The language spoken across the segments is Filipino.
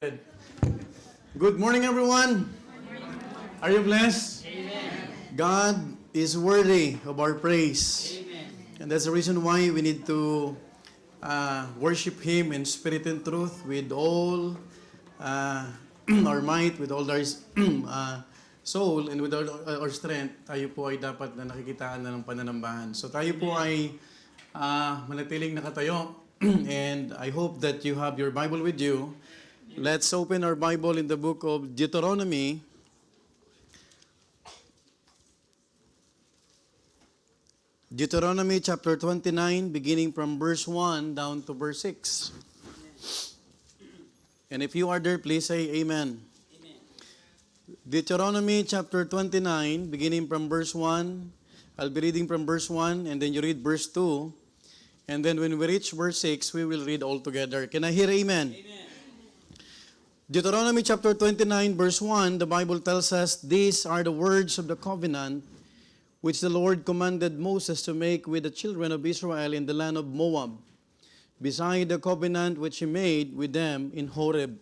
Good morning, everyone. Are you blessed? God is worthy of our praise. And that's the reason why we need to worship Him in spirit and truth with all our might, with all our soul, and with all our strength. Tayo po ay dapat na nakikitaan na ng pananambahan. So tayo po ay manatiling nakatayo. And I hope that you have your Bible with you. Let's open our Bible in the book of Deuteronomy. Deuteronomy chapter 29, beginning from verse 1 down to verse 6. And if you are there, please say amen. Amen. Deuteronomy chapter 29, beginning from verse 1. I'll be reading from verse 1, and then you read verse 2. And then when we reach verse 6, we will read all together. Can I hear amen? Amen. Deuteronomy chapter 29, verse 1, the Bible tells us, "These are the words of the covenant which the Lord commanded Moses to make with the children of Israel in the land of Moab, beside the covenant which he made with them in Horeb."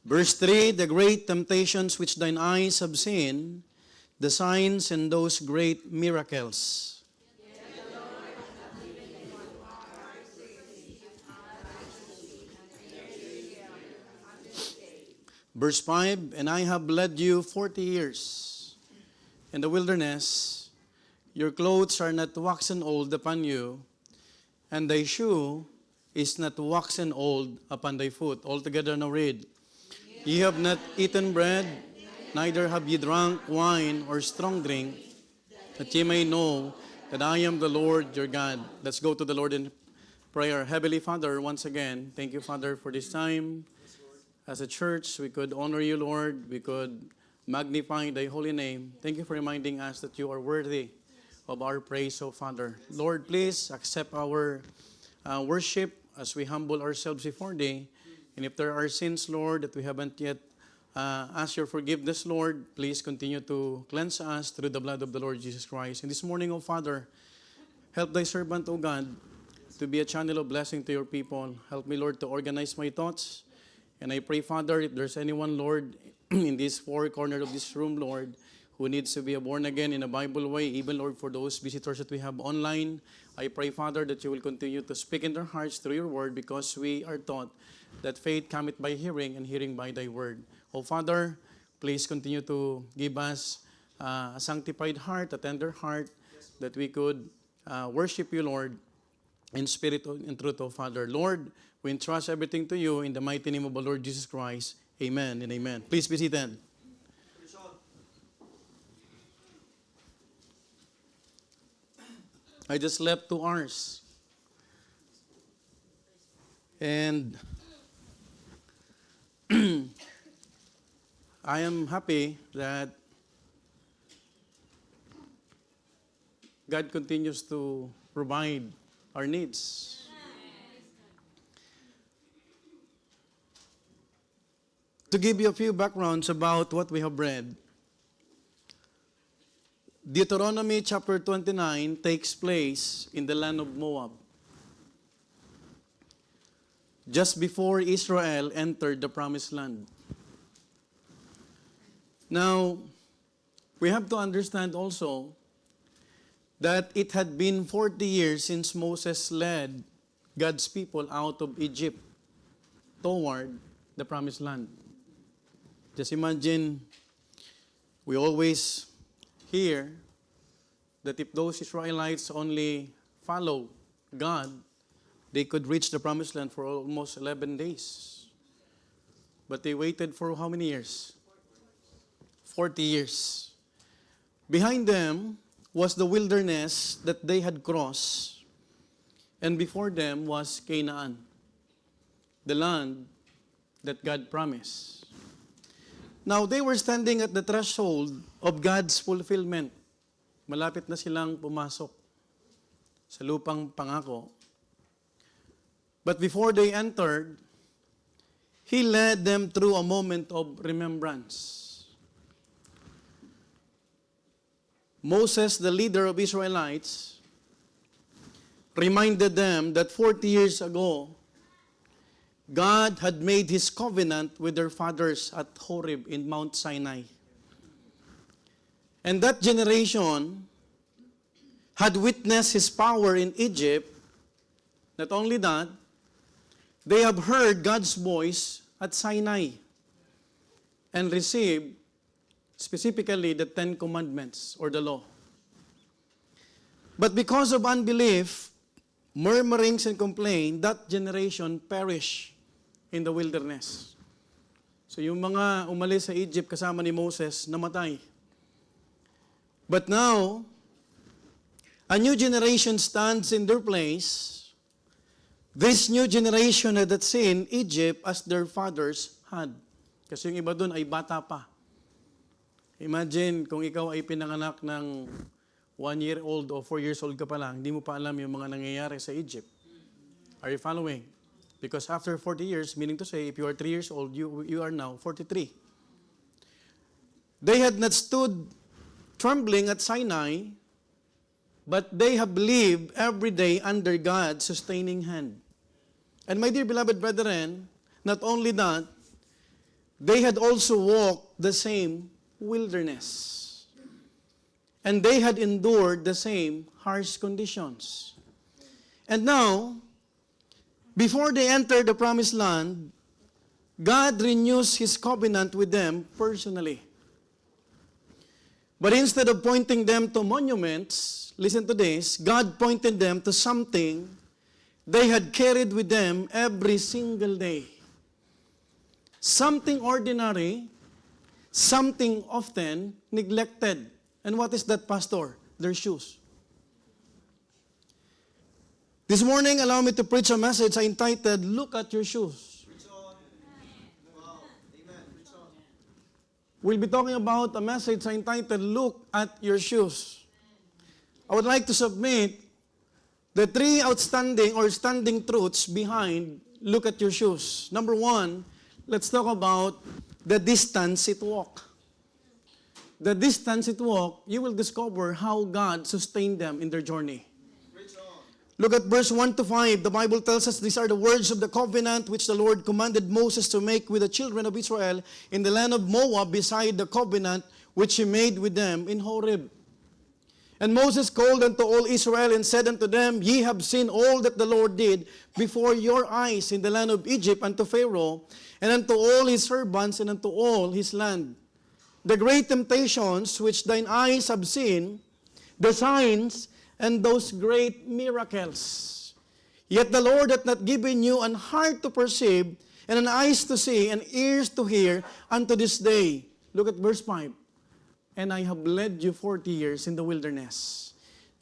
Verse 3, "The great temptations which thine eyes have seen, the signs and those great miracles." Verse 5, "And I have led you 40 years in the wilderness. Your clothes are not waxen old upon you, and thy shoe is not waxen old upon thy foot." All together now read. "Ye have not eaten bread, neither have ye drunk wine or strong drink, that ye may know that I am the Lord your God." Let's go to the Lord in prayer. Heavenly Father, once again, thank you, Father, for this time. As a church, we could honor you, Lord. We could magnify thy holy name. Thank you for reminding us that you are worthy of our praise, O Father. Lord, please accept our worship as we humble ourselves before thee. And if there are sins, Lord, that we haven't yet asked your forgiveness, Lord, please continue to cleanse us through the blood of the Lord Jesus Christ. And this morning, O Father, help thy servant, O God, to be a channel of blessing to your people. Help me, Lord, to organize my thoughts. And I pray, Father, if there's anyone, Lord, in this four corner of this room, Lord, who needs to be born again in a Bible way, even, Lord, for those visitors that we have online, I pray, Father, that you will continue to speak in their hearts through your word, because we are taught that faith cometh by hearing, and hearing by thy word. O Father, please continue to give us a sanctified heart, a tender heart, that we could worship you, Lord, in spirit and truth, O Father. Lord, we entrust everything to you in the mighty name of the Lord Jesus Christ. Amen and amen. Please be seated. I just left 2 hours. And I am happy that God continues to provide our needs. To give you a few backgrounds about what we have read, Deuteronomy chapter 29 takes place in the land of Moab, just before Israel entered the promised land. Now, we have to understand also that it had been 40 years since Moses led God's people out of Egypt toward the promised land. Just imagine, we always hear that if those Israelites only follow God, they could reach the promised land for almost 11 days. But they waited for how many years? 40 years. Behind them was the wilderness that they had crossed, and before them was Canaan, the land that God promised. Now, they were standing at the threshold of God's fulfillment. Malapit na silang pumasok sa lupang pangako. But before they entered, He led them through a moment of remembrance. Moses, the leader of Israelites, reminded them that 40 years ago, God had made His covenant with their fathers at Horeb in Mount Sinai. And that generation had witnessed His power in Egypt. Not only that, they have heard God's voice at Sinai and received specifically the 10 Commandments or the law. But because of unbelief, murmurings and complaint, that generation perished in the wilderness. So yung mga umalis sa Egypt kasama ni Moses, namatay. But now, a new generation stands in their place. This new generation had seen Egypt as their fathers had. Kasi yung iba doon ay bata pa. Imagine kung ikaw ay pinanganak ng 1-year-old o 4 years old ka pa lang, hindi mo pa alam yung mga nangyayari sa Egypt. Are you following? Because after 40 years, meaning to say, if you are 3 years old, you are now 43. They had not stood trembling at Sinai, but they have lived every day under God's sustaining hand. And my dear beloved brethren, not only that, they had also walked the same wilderness. And they had endured the same harsh conditions. And now, before they enter the promised land, God renews His covenant with them personally. But instead of pointing them to monuments, listen to this, God pointed them to something they had carried with them every single day. Something ordinary, something often neglected. And what is that, Pastor? Their shoes. This morning, allow me to preach a message I entitled, Look at Your Shoes. We'll be talking about a message I entitled, Look at Your Shoes. I would like to submit the 3 outstanding or standing truths behind Look at Your Shoes. Number 1, let's talk about the distance it walked. The distance it walked, you will discover how God sustained them in their journey. Look at verse 1 to 5. The Bible tells us these are the words of the covenant which the Lord commanded Moses to make with the children of Israel in the land of Moab beside the covenant which He made with them in Horeb. And Moses called unto all Israel and said unto them, Ye have seen all that the Lord did before your eyes in the land of Egypt unto Pharaoh, and unto all his servants, and unto all his land. The great temptations which thine eyes have seen, the signs, and those great miracles. Yet the Lord hath not given you an heart to perceive, and an eyes to see, and ears to hear, unto this day. Look at verse 5. And I have led you 40 years in the wilderness.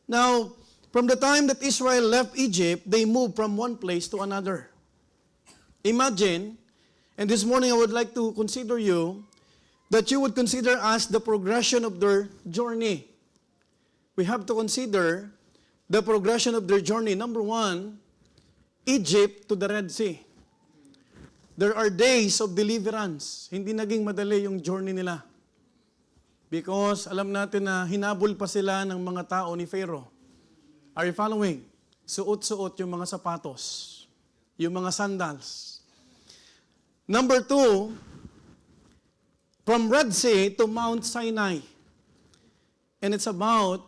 Now, from the time that Israel left Egypt, they moved from one place to another. Imagine, and this morning I would like to consider you, that you would consider as the progression of their journey. We have to consider the progression of their journey. Number 1, Egypt to the Red Sea. There are days of deliverance. Hindi naging madali yung journey nila. Because alam natin na hinabol pa sila ng mga tao ni Pharaoh. Are you following? Suot-suot yung mga sapatos. Yung mga sandals. Number 2, from Red Sea to Mount Sinai. And it's about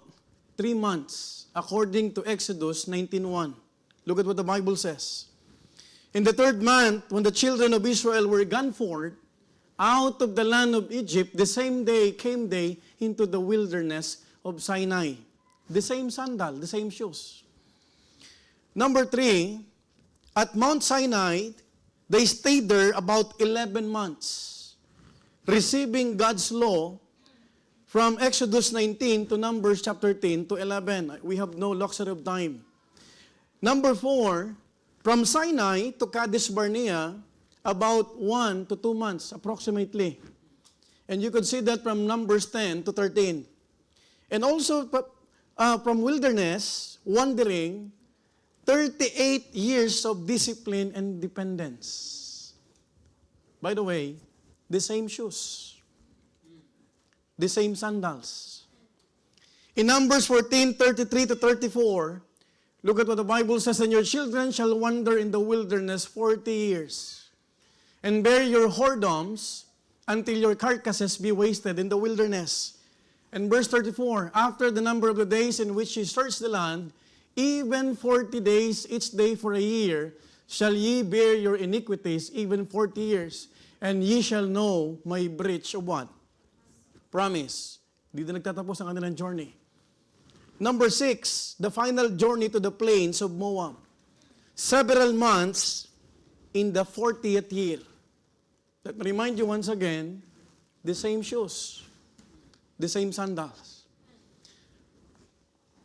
3 months, according to Exodus 19:1. Look at what the Bible says. In the 3rd month, when the children of Israel were gone forth out of the land of Egypt, the same day came they into the wilderness of Sinai. The same sandal, the same shoes. Number 3, at Mount Sinai, they stayed there about 11 months, receiving God's law from Exodus 19 to Numbers chapter 10 to 11. We have no luxury of time. Number 4, from Sinai to Kadesh Barnea, about 1 to 2 months approximately. And you could see that from Numbers 10 to 13. And also from wilderness, wandering, 38 years of discipline and dependence. By the way, the same shoes, the same sandals. In Numbers 14:33 to 34, look at what the Bible says, and your children shall wander in the wilderness 40 years, and bear your whoredoms until your carcasses be wasted in the wilderness. And verse 34, after the number of the days in which ye search the land, even 40 days each day for a year, shall ye bear your iniquities, even 40 years, and ye shall know my breach of what? Promise. Dito nagtatapos ang kanilang journey. Number 6, the final journey to the plains of Moab. Several months in the 40th year. Let me remind you once again, the same shoes, the same sandals.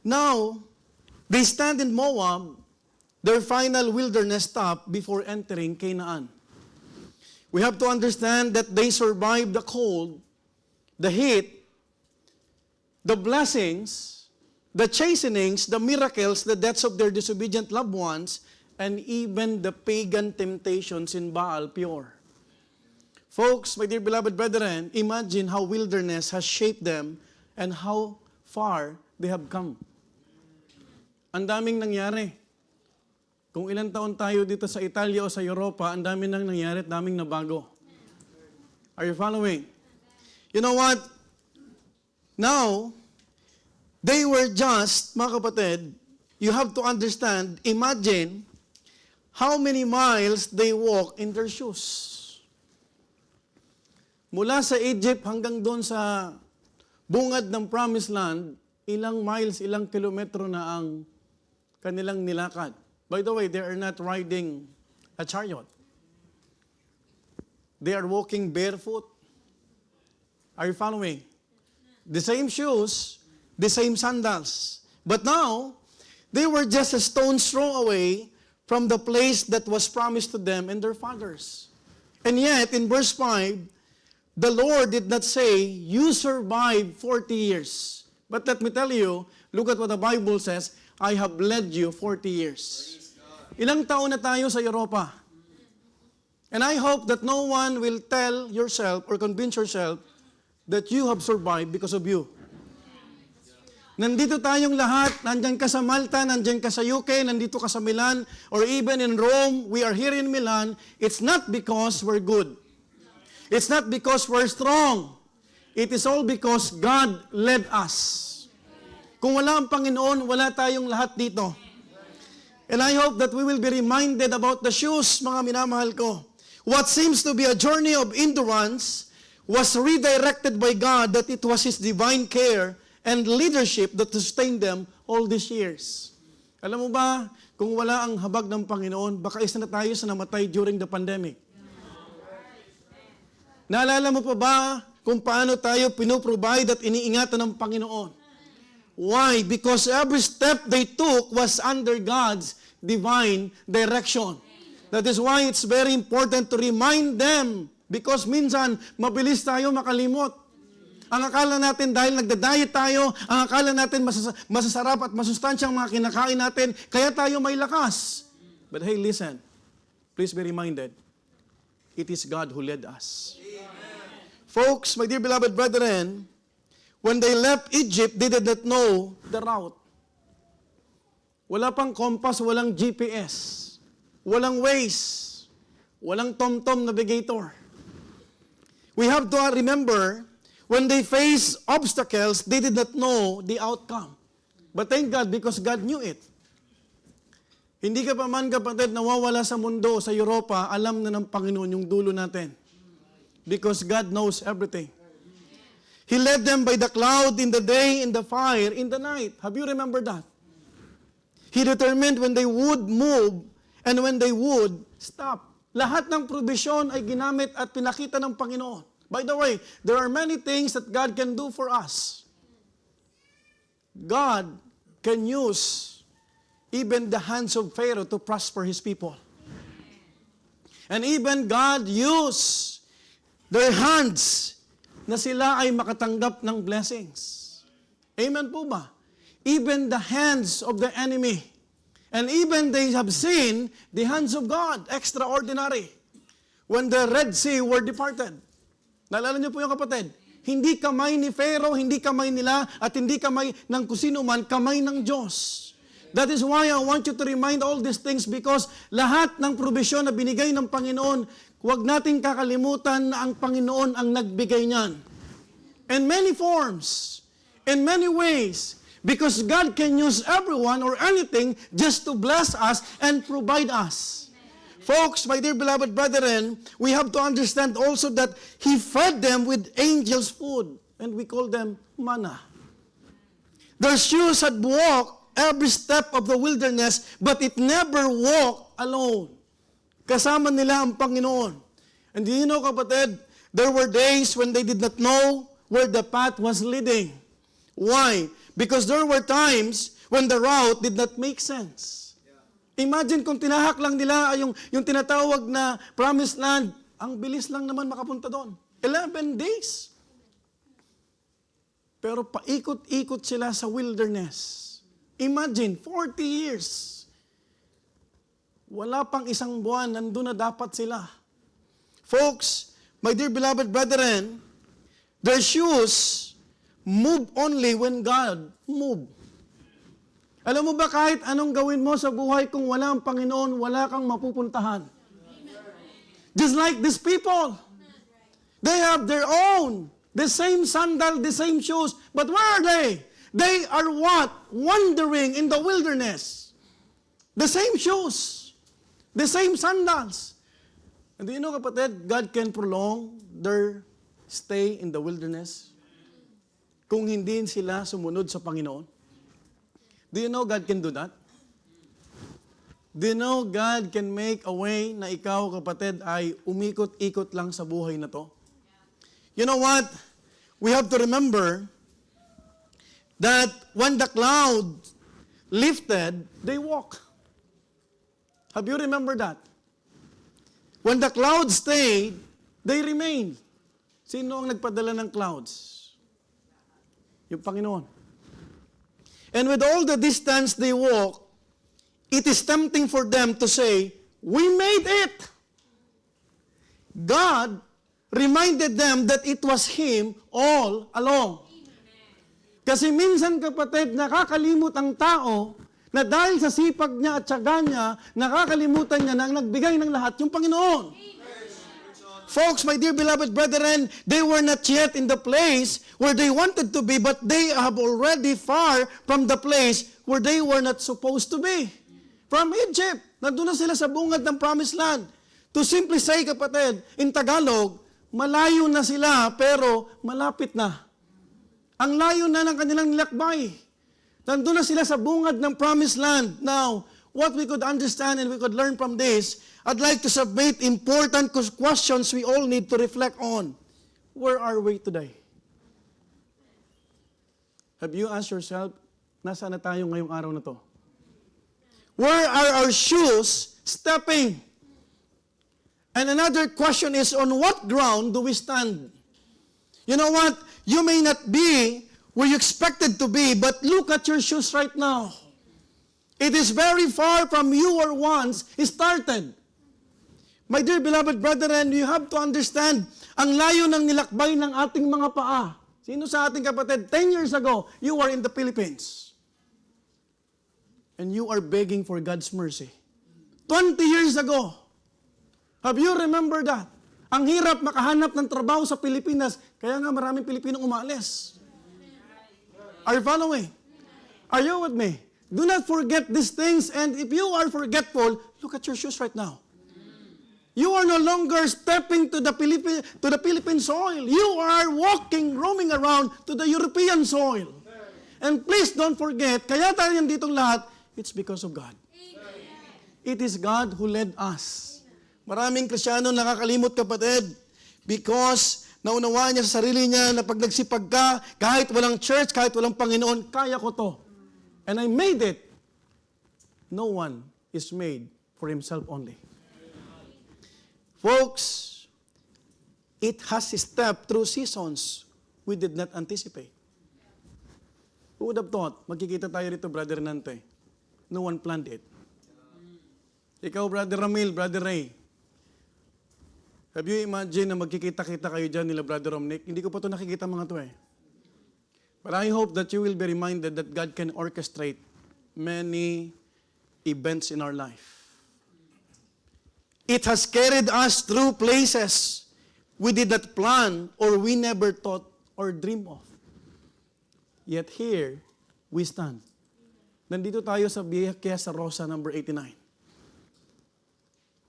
Now, they stand in Moab, their final wilderness stop before entering Canaan. We have to understand that they survived the cold, the heat, the blessings, the chastenings, the miracles, the deaths of their disobedient loved ones, and even the pagan temptations in Baal Peor. Folks, my dear beloved brethren, imagine how wilderness has shaped them and how far they have come. Ang daming nangyari. Kung ilang taon tayo dito sa Italia o sa Europa, ang daming nang nangyari at daming nabago. Are you following? You know what? Now, they were just, mga kapatid, you have to understand, imagine how many miles they walk in their shoes. Mula sa Egypt hanggang doon sa bungad ng Promised Land, ilang miles, ilang kilometro na ang kanilang nilakad. By the way, they are not riding a chariot. They are walking barefoot. Are you following? The same shoes, the same sandals. But now, they were just a stone's throw away from the place that was promised to them and their fathers. And yet, in verse 5, the Lord did not say, you survived 40 years. But let me tell you, look at what the Bible says, I have led you 40 years. Ilang taon na tayo sa Europa? And I hope that no one will tell yourself or convince yourself that you have survived because of you. Nandito tayong lahat, nandyan ka sa Malta, nandyan ka sa UK, nandito ka sa Milan, or even in Rome, we are here in Milan. It's not because we're good. It's not because we're strong. It is all because God led us. Kung wala ang Panginoon, wala tayong lahat dito. And I hope that we will be reminded about the shoes, mga minamahal ko. What seems to be a journey of endurance was redirected by God, that it was His divine care and leadership that sustained them all these years. Alam mo ba, kung wala ang habag ng Panginoon, baka isa na tayo sa namatay during the pandemic. Naalala mo pa ba kung paano tayo pinoprovide at iniingatan ng Panginoon? Why? Because every step they took was under God's divine direction. That is why it's very important to remind them, because minsan mabilis tayo makalimot. Ang akala natin dahil nagda-diet tayo, ang akala natin masasarap at masustansyang mga kinakain natin, kaya tayo may lakas. But hey, listen. Please be reminded, it is God who led us. Amen. Folks, my dear beloved brethren, when they left Egypt, they did not know the route. Wala pang compass, walang GPS, walang Waze, walang TomTom navigator. We have to remember, when they face obstacles, they did not know the outcome. But thank God, because God knew it. Hindi ka pa man, kapatid, nawawala sa mundo, sa Europa, alam na ng Panginoon yung dulo natin. Because God knows everything. He led them by the cloud in the day, in the fire, in the night. Have you remembered that? He determined when they would move and when they would stop. Lahat ng provision ay ginamit at pinakita ng Panginoon. By the way, there are many things that God can do for us. God can use even the hands of Pharaoh to prosper his people. And even God used their hands na sila ay makatanggap ng blessings. Amen po ba? Even the hands of the enemy. And even they have seen the hands of God. Extraordinary. when the Red Sea were departed. Naalala niyo po yung kapatid? Hindi kamay ni Pharaoh, hindi kamay nila, at hindi kamay ng kusino man, kamay ng Diyos. That is why I want you to remind all these things because lahat ng probisyon na binigay ng Panginoon, huwag nating kakalimutan na ang Panginoon ang nagbigay niyan. In many forms, in many ways, because God can use everyone or anything just to bless us and provide us. Folks, my dear beloved brethren, we have to understand also that He fed them with angels' food, and we call them manna. Their shoes had walked every step of the wilderness, but it never walked alone. Kasama nila ang Panginoon. And do you know, kapatid, there were days when they did not know where the path was leading. Why? Because there were times when the route did not make sense. Imagine kung tinahak lang nila yung tinatawag na promised land, ang bilis lang naman makapunta doon. 11 days. Pero paikot-ikot sila sa wilderness. Imagine, 40 years. Wala pang isang buwan, nandun na dapat sila. Folks, my dear beloved brethren, their shoes move only when God move. Alam mo ba kahit anong gawin mo sa buhay kung wala ang Panginoon, wala kang mapupuntahan. Just like these people. They have their own, the same sandal, the same shoes, but where are they? They are what? Wandering in the wilderness. The same shoes. The same sandals. And do you know, kapatid, God can prolong their stay in the wilderness kung hindi sila sumunod sa Panginoon. Do you know God can do that? Do you know God can make a way na ikaw, kapatid, ay umikot-ikot lang sa buhay na to? You know what? We have to remember that when the cloud lifted, they walk. Have you remembered that? When the cloud stayed, they remained. Sino ang nagpadala ng clouds? Yung Panginoon. And with all the distance they walk, it is tempting for them to say, we made it. God reminded them that it was Him all along. Kasi minsan, kapatid, nakakalimot ang tao na dahil sa sipag niya at tiyaga niya, nakakalimutan niya na ang nagbigay ng lahat yung Panginoon. Folks, my dear beloved brethren, they were not yet in the place where they wanted to be, but they have already far from the place where they were not supposed to be. From Egypt, nandun na sila sa bungad ng Promised Land. To simply say, kapatid, in Tagalog, malayo na sila pero malapit na. Ang layo na ng kanilang nilakbay. Nandun na sila sa bungad ng Promised Land. Now, what we could understand and we could learn from this, I'd like to submit important questions we all need to reflect on. Where are we today? Have you asked yourself, nasaan na tayo ngayong araw na to? Where are our shoes stepping? And another question is, on what ground do we stand? You know what? You may not be where you expected to be, but look at your shoes right now. It is very far from you were once started. My dear beloved brethren, you have to understand, ang layo ng nilakbay ng ating mga paa. Sino sa ating kapatid, 10 years ago, you were in the Philippines. And you are begging for God's mercy. 20 years ago, have you remembered that? Ang hirap makahanap ng trabaho sa Pilipinas, kaya nga maraming Pilipinong umalis. Are you following? Are you with me? Do not forget these things, and if you are forgetful, look at your shoes right now. You are no longer stepping to the Philippine soil. You are walking, roaming around to the European soil. And please don't forget, kaya tayo nanditong lahat, it's because of God. It is God who led us. Maraming Kristiyano nakakalimot, kapatid, because naunawaan niya sa sarili niya na pag nagsipag ka, kahit walang church, kahit walang Panginoon, kaya ko to. And I made it. No one is made for himself only. Folks, it has stepped through seasons we did not anticipate. Who would have thought, magkikita tayo rito, Brother Nante? No one planned it. Ikaw, Brother Ramil, Brother Ray, Have you imagine na magkikita-kita kayo dyan nila Brother Romnick? Hindi ko pa ito nakikita mga to eh. But I hope that you will be reminded that God can orchestrate many events in our life. It has carried us through places we did not plan or we never thought or dream of. Yet here, we stand. Nandito tayo sa Via Chiesa Rosa number 89.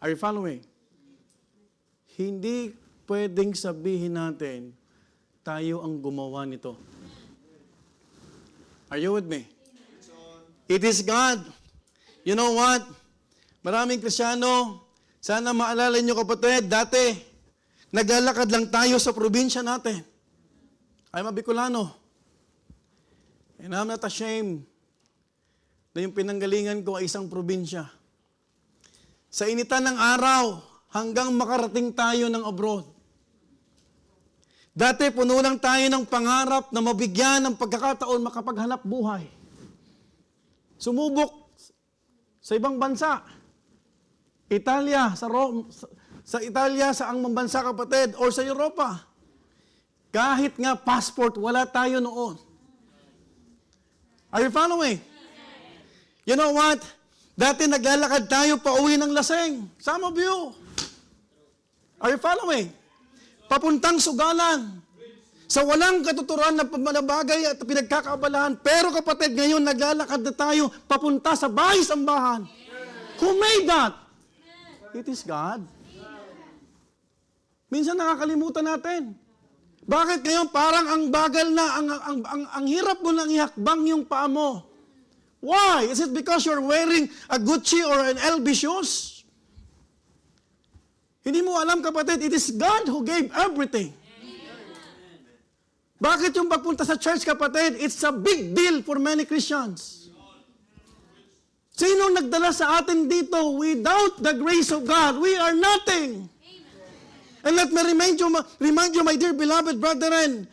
Are you following? Hindi pwedeng sabihin natin, tayo ang gumawa nito. Are you with me? It is God. You know what? Maraming Kristiyano, sana maalala nyo kapatid, dati, naglalakad lang tayo sa probinsya natin. I'm a Bicolano. And I'm not ashamed na yung pinanggalingan ko ay isang probinsya. Sa initan ng araw, hanggang makarating tayo ng abroad. Dati, puno lang tayo ng pangarap na mabigyan ng pagkakataon makapaghanap buhay. Sumubok sa ibang bansa. Italia, sa Italia, sa ang bansa kapatid, or sa Europa. Kahit nga passport, wala tayo noon. Are you following? You know what? Dati naglalakad tayo pa uwi ng laseng. Some of you. Are you following? Papuntang Sugalan. Sa walang katuturan na bagay at pinagkakaabalahan. Pero kapatid, ngayon naglalakad na tayo papunta sa bahay-sambahan. Who made that? It is God. Minsan nakakalimutan natin. Bakit ngayon parang ang bagal na, ang hirap mo nang ihakbang yung paa mo? Why? Is it because you're wearing a Gucci or an LV shoes? Hindi mo alam kapatid, it is God who gave everything. Bakit yung pagpunta sa church kapatid, it's a big deal for many Christians. Sino nagdala sa atin dito? Without the grace of God, we are nothing. And let me remind you, my dear beloved brethren,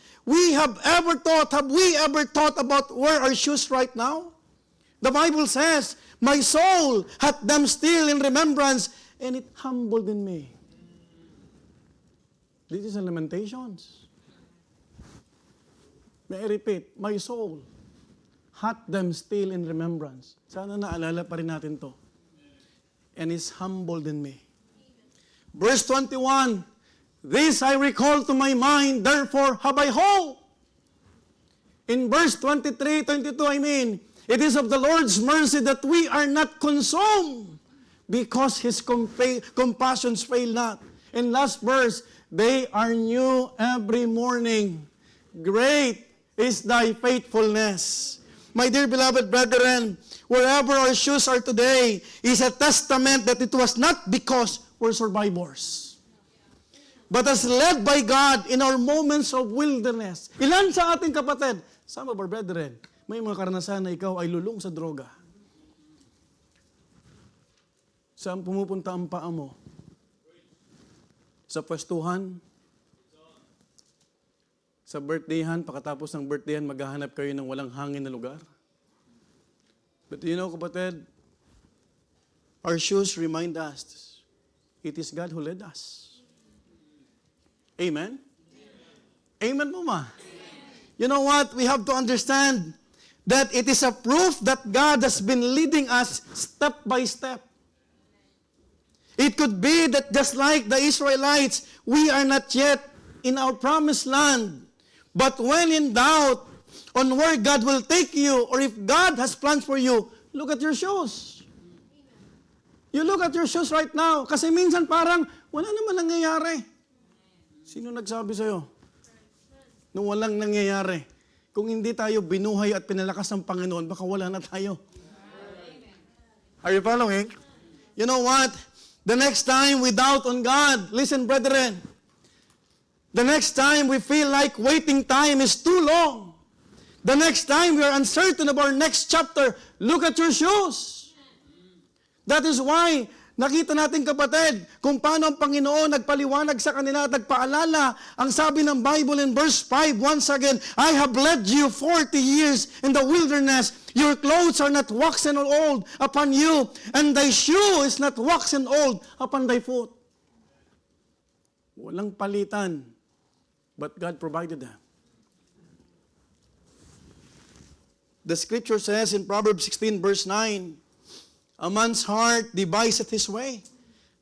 have we ever thought about where our shoes right now? The Bible says, my soul hath them still in remembrance, and it humbled in me. This is in Lamentations. May I repeat, my soul hath them still in remembrance. Sana naalala pa rin natin to. And is humbled in me. Verse 21, this I recall to my mind, therefore have I hope. In verse 23, 22, it is of the Lord's mercy that we are not consumed, because His compassions fail not. In last verse, they are new every morning. Great is thy faithfulness. My dear beloved brethren, wherever our shoes are today is a testament that it was not because we're survivors, but as led by God in our moments of wilderness. Ilan sa ating kapatid, some of our brethren, may mga karanasan na ikaw ay lulong sa droga. Saan pumupunta ang paa mo? Sa pwestuhan? Sa birthdayhan, pagkatapos ng birthdayhan, maghahanap kayo ng walang hangin na lugar? But you know, kapatid, our shoes remind us, it is God who led us. Amen? Amen mo ma? You know what? We have to understand that it is a proof that God has been leading us step by step. It could be that just like the Israelites, we are not yet in our promised land. But when in doubt on where God will take you, or if God has plans for you, look at your shoes. You look at your shoes right now. Kasi minsan parang wala naman nangyayari. Sino nagsabi sa'yo? Nung walang nangyayari. Kung hindi tayo binuhay at pinalakas ng Panginoon, baka wala na tayo. Are you following? You know what? The next time we doubt on God, listen brethren, the next time we feel like waiting time is too long, the next time we are uncertain about our next chapter, look at your shoes. That is why, nakita natin kapatid, kung paano ang Panginoon nagpaliwanag sa kanila at nagpaalala. Ang sabi ng Bible in verse 5, once again, I have led you 40 years in the wilderness. Your clothes are not waxen old upon you, and thy shoe is not waxen old upon thy foot. Walang palitan. But God provided them. The scripture says in Proverbs 16 verse 9, a man's heart deviseth his way,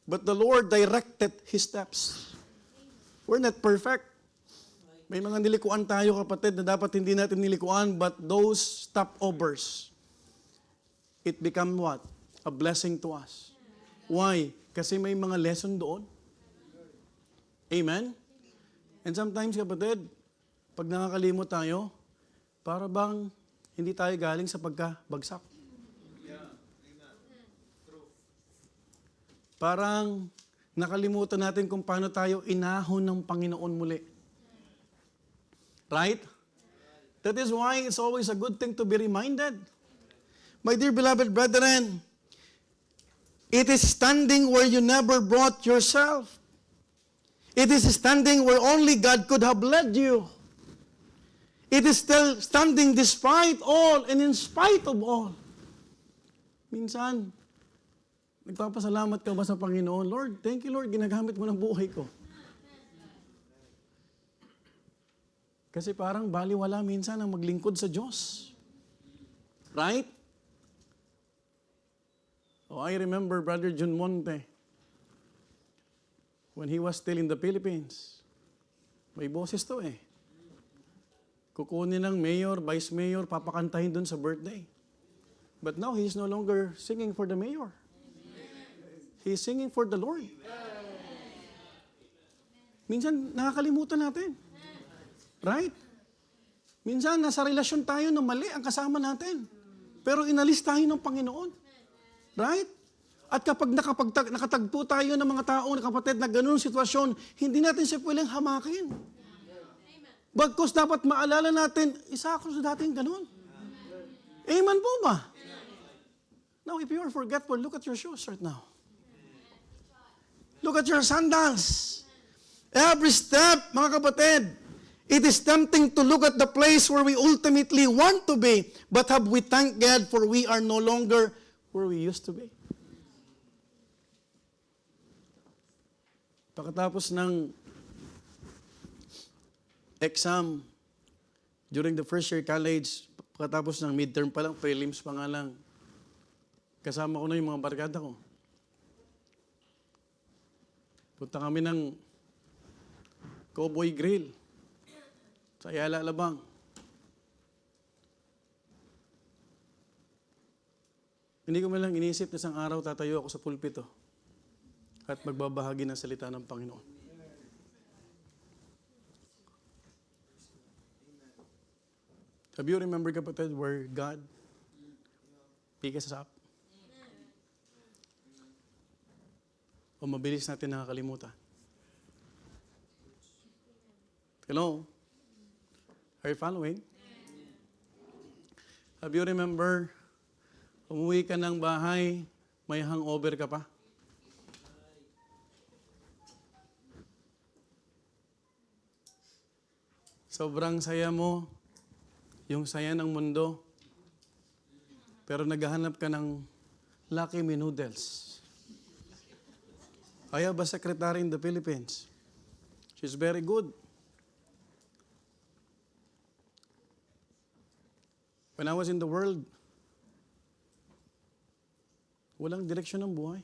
but the Lord directed his steps. We're not perfect. May mga nilikuan tayo, kapatid, na dapat hindi natin nilikuan, but those stopovers, it become what? A blessing to us. Why? Kasi may mga lesson doon. Amen? And sometimes, kapatid, pag nakakalimot tayo, para bang hindi tayo galing sa pagkabagsak. Parang nakalimutan natin kung paano tayo inahon ng Panginoon muli. Right? That is why it's always a good thing to be reminded. My dear beloved brethren, it is standing where you never brought yourself. It is standing where only God could have led you. It is still standing despite all and in spite of all. Minsan, nagpapasalamat ka ba sa Panginoon? Lord, thank you Lord, ginagamit mo ng buhay ko. Kasi parang baliwala minsan ang maglingkod sa Diyos. Right? Oh, I remember Brother John Monte, when he was still in the Philippines. May boses to eh. Kukunin ng mayor, vice mayor, papakantahin dun sa birthday. But now, he is no longer singing for the mayor. He is singing for the Lord. Minsan, nakakalimutan natin. Right? Minsan, nasa relasyon tayo na mali ang kasama natin. Pero inalis tayo ng Panginoon. Right? At kapag nakatagpo tayo ng mga tao, kapatid, na gano'n sitwasyon, hindi natin siya pwedeng hamakin. Bagkus dapat maalala natin, isa ako sa dating gano'n. Amen po ba? Now, if you are forgetful, look at your shoes right now. Look at your sandals. Every step, mga kapatid, it is tempting to look at the place where we ultimately want to be, but have we thank God for we are no longer where we used to be. Pagkatapos ng exam, during the first year college, pagkatapos ng midterm pa lang, prelims pa nga lang, kasama ko na yung mga barkada ko. Punta kami ng Cowboy Grill sa Ayala, Alabang. Hindi ko man lang inisip na isang araw tatayo ako sa pulpito at magbabahagi ng salita ng Panginoon. Have you remember, kapatid, where God pick us up? O mabilis natin nakakalimutan? Hello? Are you following? Have you remember, umuwi ka ng bahay, may hangover ka pa? Sobrang saya mo, yung saya ng mundo, pero naghahanap ka ng Lucky Me noodles. I have a secretary in the Philippines. She's very good. When I was in the world, walang direksyon ng buhay.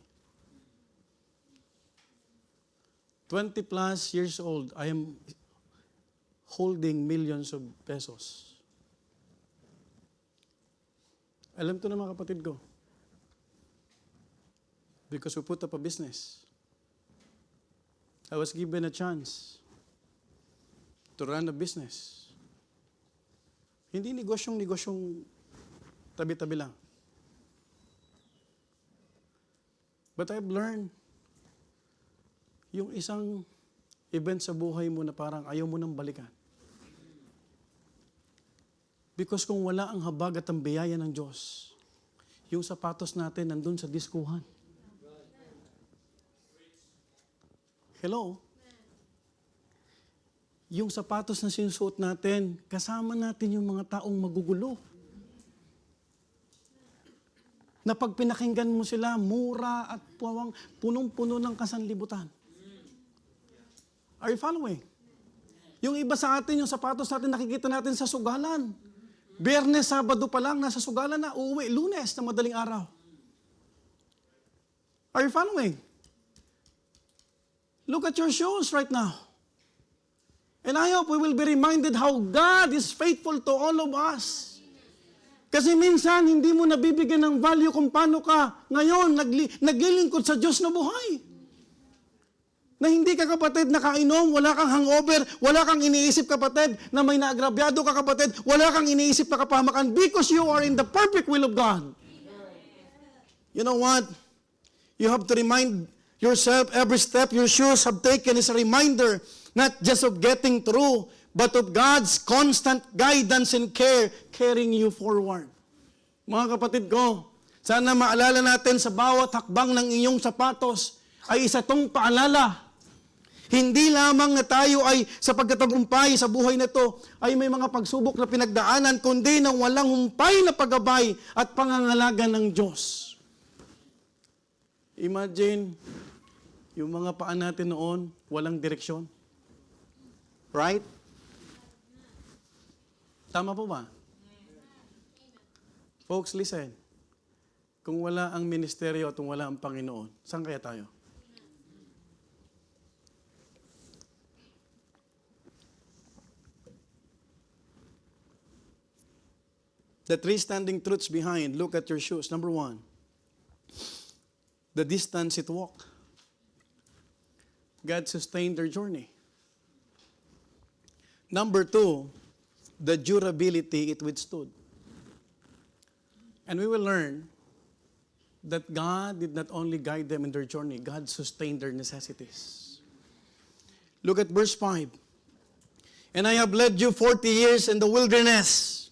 20 plus years old, I am holding millions of pesos. Alam ko na mga kapatid ko. Because we put up a business. I was given a chance to run a business. Hindi negosyong tabi-tabi lang. But I've learned yung isang event sa buhay mo na parang ayaw mo nang balikan. Because kung wala ang habag at ang biyaya ng Diyos, yung sapatos natin nandun sa diskuhan. Hello? Yung sapatos na sinusuot natin, kasama natin yung mga taong magugulo. Na pag pinakinggan mo sila, mura at puwang, punong-puno ng kasanlibutan. Are you following? Yung iba sa atin, yung sapatos natin, nakikita natin sa sugalan. Biyernes, Sabado pa lang, nasa sugalan na, uuwi, Lunes na madaling araw. Are you following? Look at your shoes right now. And I hope we will be reminded how God is faithful to all of us. Kasi minsan, hindi mo nabibigyan ng value kung paano ka ngayon naglilingkod sa Diyos na buhay. Na hindi ka kapatid nakainom, wala kang hangover, wala kang iniisip kapatid na may naagrabyado ka kapatid, wala kang iniisip na kapahamakan because you are in the perfect will of God. You know what? You have to remind yourself every step your shoes have taken is a reminder not just of getting through, but of God's constant guidance and care carrying you forward. Mga kapatid ko, sana maalala natin sa bawat hakbang ng inyong sapatos ay isa tong paalala. Hindi lamang na tayo ay sa pagkatagumpay sa buhay na ito ay may mga pagsubok na pinagdaanan, kundi ng walang humpay na paggabay at pangangalaga ng Diyos. Imagine, yung mga paa natin noon, walang direksyon. Right? Tama po ba? Folks, listen. Kung wala ang ministeryo at kung wala ang Panginoon, saan kaya tayo? The three standing truths behind, look at your shoes. Number one, the distance it walked. God sustained their journey. Number two, the durability it withstood. And we will learn that God did not only guide them in their journey, God sustained their necessities. Look at verse 5. And I have led you 40 years in the wilderness.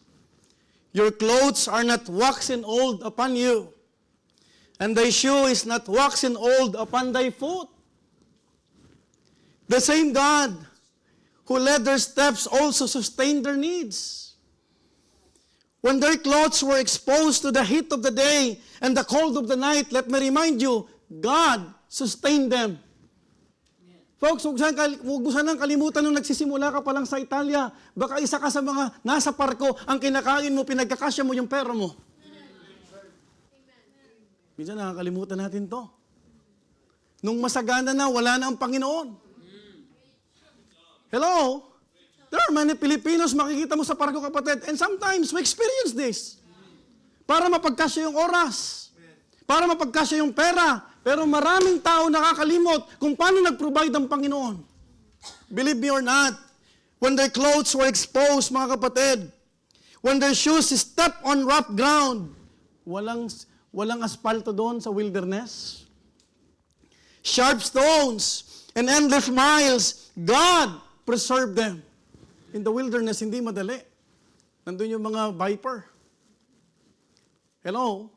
Your clothes are not waxen old upon you, and thy shoe is not waxen old upon thy foot. The same God who led their steps also sustained their needs. When their clothes were exposed to the heat of the day and the cold of the night, let me remind you, God sustained them. Folks, huwag mo sanang kalimutan nung nagsisimula ka pa lang sa Italia, baka isa ka sa mga nasa parko, ang kinakain mo, pinagkakasya mo yung pera mo. Minsan nakakalimutan natin to. Nung masagana na, wala na ang Panginoon. Hello? There are many Filipinos, makikita mo sa parko kapatid, and sometimes we experience this. Para mapagkasya yung oras. Para mapagkasya yung pera. Pero maraming tao nakakalimot kung paano nag-provide ang Panginoon. Believe me or not, when their clothes were exposed, mga kapatid, when their shoes stepped on rough ground, walang asfalto doon sa wilderness. Sharp stones and endless miles, God preserved them. In the wilderness, hindi madali. Nandun yung mga viper. Hello?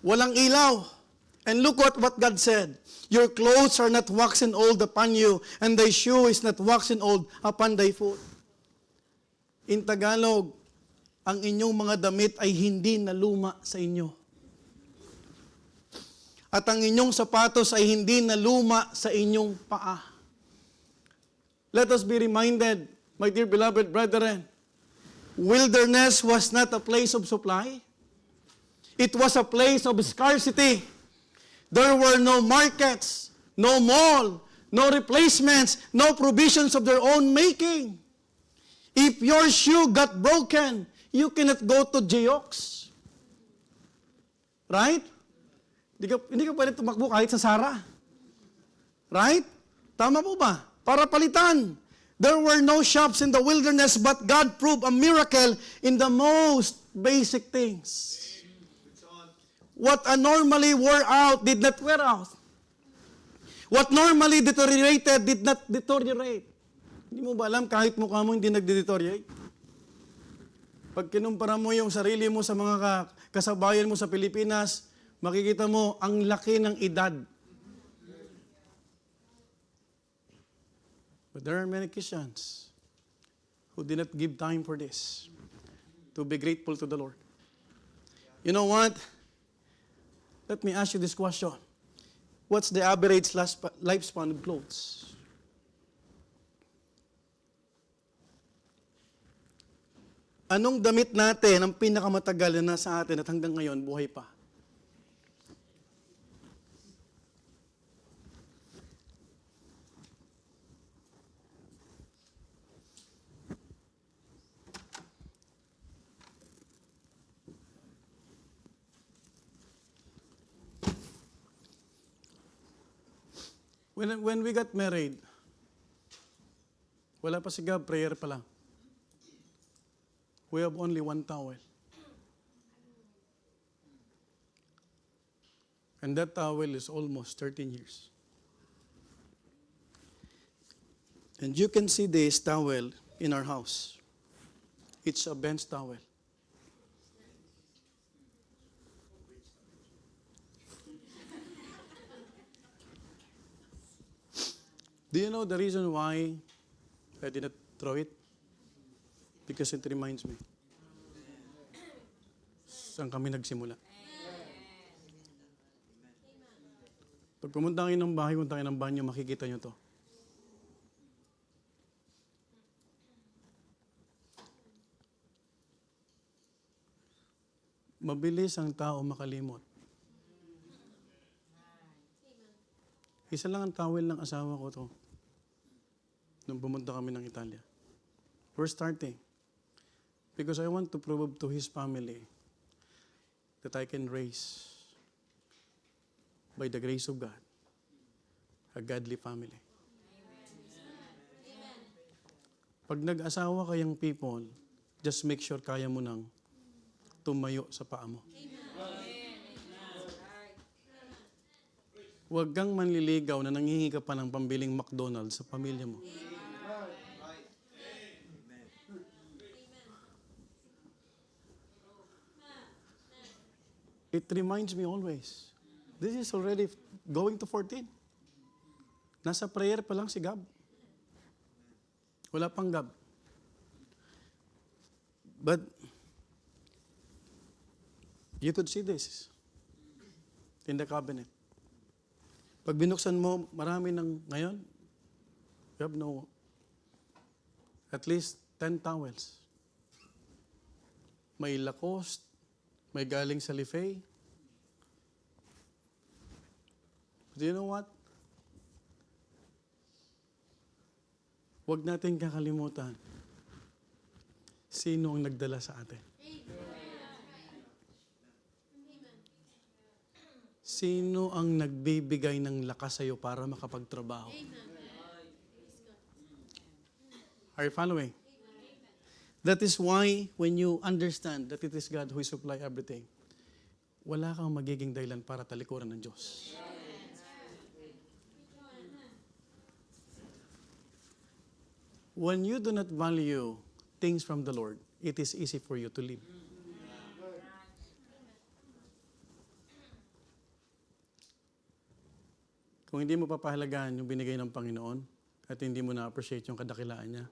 Walang ilaw. And look what God said. Your clothes are not waxen old upon you, and thy shoe is not waxen old upon thy foot. In Tagalog, ang inyong mga damit ay hindi naluma sa inyo. At ang inyong sapatos ay hindi naluma sa inyong paa. Let us be reminded, my dear beloved brethren, wilderness was not a place of supply. It was a place of scarcity. There were no markets, no mall, no replacements, no provisions of their own making. If your shoe got broken, you cannot go to Geox. Right? Hindi ka pwede tumakbo kahit sa Sara. Right? Tama po ba? Para palitan. There were no shops in the wilderness, but God proved a miracle in the most basic things. What normally wore out did not wear out. What normally deteriorated did not deteriorate. Hindi mo ba alam kahit mukha mo hindi nagde-deteriorate? Pag kinumpara mo yung sarili mo sa mga kasabayan mo sa Pilipinas, makikita mo ang laki ng edad. But there are many Christians who did not give time for this, to be grateful to the Lord. You know what? Let me ask you this question. What's the average lifespan of clothes? Anong damit natin ang pinakamatagal na nasa atin at hanggang ngayon buhay pa? When we got married, wala pa si Gab, prayer pa lang. We have only one towel. And that towel is almost 13 years. And you can see this towel in our house. It's a bench towel. Do you know the reason why I did not throw it? Because it reminds me. Saan kami nagsimula? Pag pumunta kayo ng bahay, punta kayo ng banyo, makikita nyo to. Mabilis ang tao makalimot. Isa lang ang towel ng asawa ko to. Nung pumunta kami ng Italia. We're starting. Because I want to prove to his family that I can raise, by the grace of God, a godly family. Pag nag-asawa kayang people, just make sure kaya mo nang tumayo sa paa mo. Huwag kang manliligaw na nanghihingi ka pa ng pambiling McDonald's sa pamilya mo. It reminds me always. This is already going to 14. Nasa prayer pa lang si Gab. Wala pang Gab. But you could see this in the cabinet. Pag binuksan mo, marami ng ngayon, you have no, at least 10 towels. May Lacoste, may galing sa Lefay. Do you know what? Huwag natin kakalimutan sino ang nagdala sa atin. Sino ang nagbibigay ng lakas sa iyo para makapagtrabaho? Are you following? That is why when you understand that it is God who supply everything, wala kang magiging dahilan para talikuran ng Diyos. When you do not value things from the Lord, it is easy for you to live. Kung hindi mo papahalagaan yung binigay ng Panginoon at hindi mo na-appreciate yung kadakilaan niya,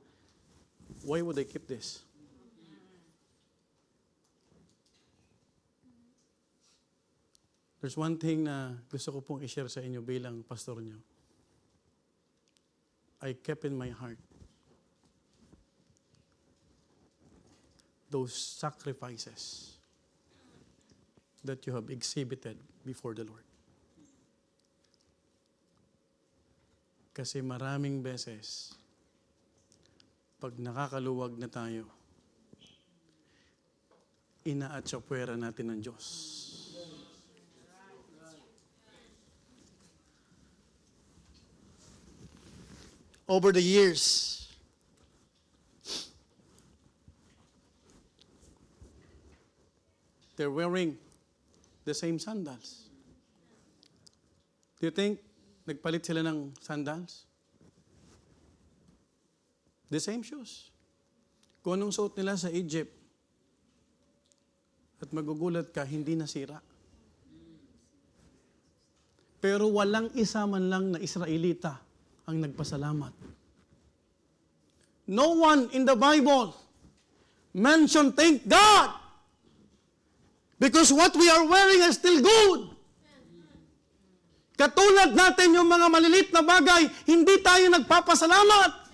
why would I keep this? There's one thing na gusto ko pong i-share sa inyo bilang pastor niyo. I kept in my heart those sacrifices that you have exhibited before the Lord. Kasi maraming beses, pag nakakaluwag na tayo, inaatsapwera natin ng Diyos. Over the years, they're wearing the same sandals. Do you think nagpalit sila ng sandals? The same shoes. Kung anong suot nila sa Egypt, at magugulat ka, hindi nasira. Pero walang isa man lang na Israelita ang nagpasalamat. No one in the Bible mentioned, thank God, because what we are wearing is still good. Katulad natin yung mga malilit na bagay, hindi tayo nagpapasalamat.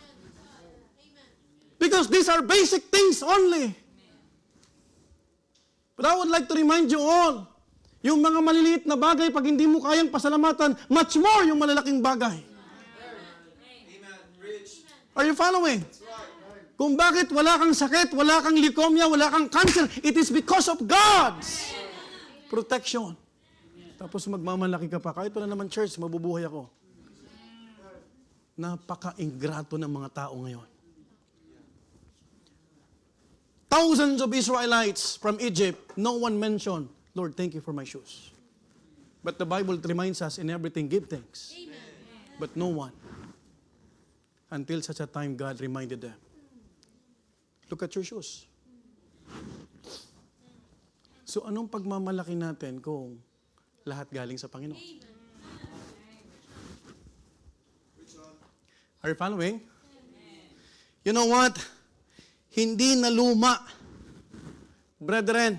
Because these are basic things only. But I would like to remind you all, yung mga maliliit na bagay, pag hindi mo kayang pasalamatan, much more yung malalaking bagay. Are you following? Kung bakit wala kang sakit, wala kang leukemia, wala kang cancer, it is because of God's protection. Tapos magmamalaki ka pa. Kahit wala naman church, mabubuhay ako. Napaka-ingrato ng mga tao ngayon. Thousands of Israelites from Egypt, no one mentioned, Lord, thank you for my shoes. But the Bible reminds us, in everything, give thanks. But no one. Until such a time, God reminded them. Look at your shoes. So anong pagmamalaki natin kung lahat galing sa Panginoon? Are you following? You know what? Hindi na luma. Brethren,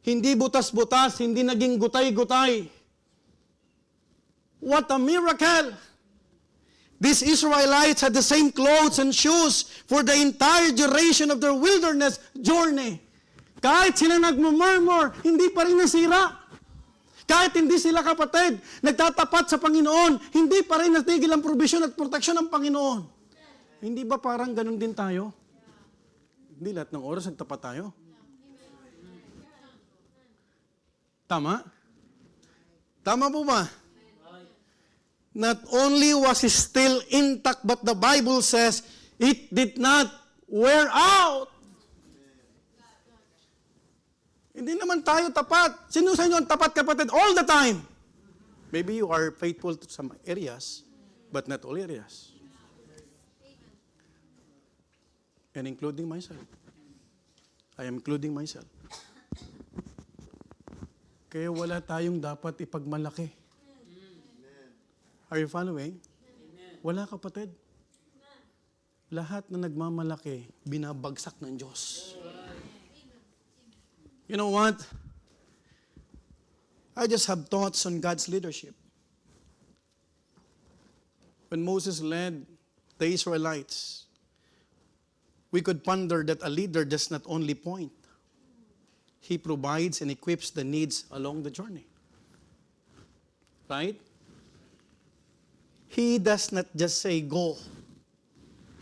hindi butas-butas, hindi naging gutay-gutay. What a miracle! These Israelites had the same clothes and shoes for the entire duration of their wilderness journey. Kahit sila nagmumurmur, hindi pa rin nasira. Kahit hindi sila kapatid, nagtatapat sa Panginoon, hindi pa rin natigil ang provision at proteksyon ng Panginoon. Hindi ba parang ganun din tayo? Hindi lahat ng oras nagtapat tayo. Tama? Tama po ba? Not only was it still intact, but the Bible says it did not wear out. Hindi naman tayo tapat. Sino sa inyo ang tapat, kapatid? All the time. Maybe you are faithful to some areas, but not all areas. And including myself. I am including myself. Kaya wala tayong dapat ipagmalaki. Are you following? Wala, kapatid. Lahat na nagmamalaki, binabagsak ng Diyos. You know what? I just have thoughts on God's leadership. When Moses led the Israelites, we could ponder that a leader does not only point. He provides and equips the needs along the journey. Right? He does not just say, go.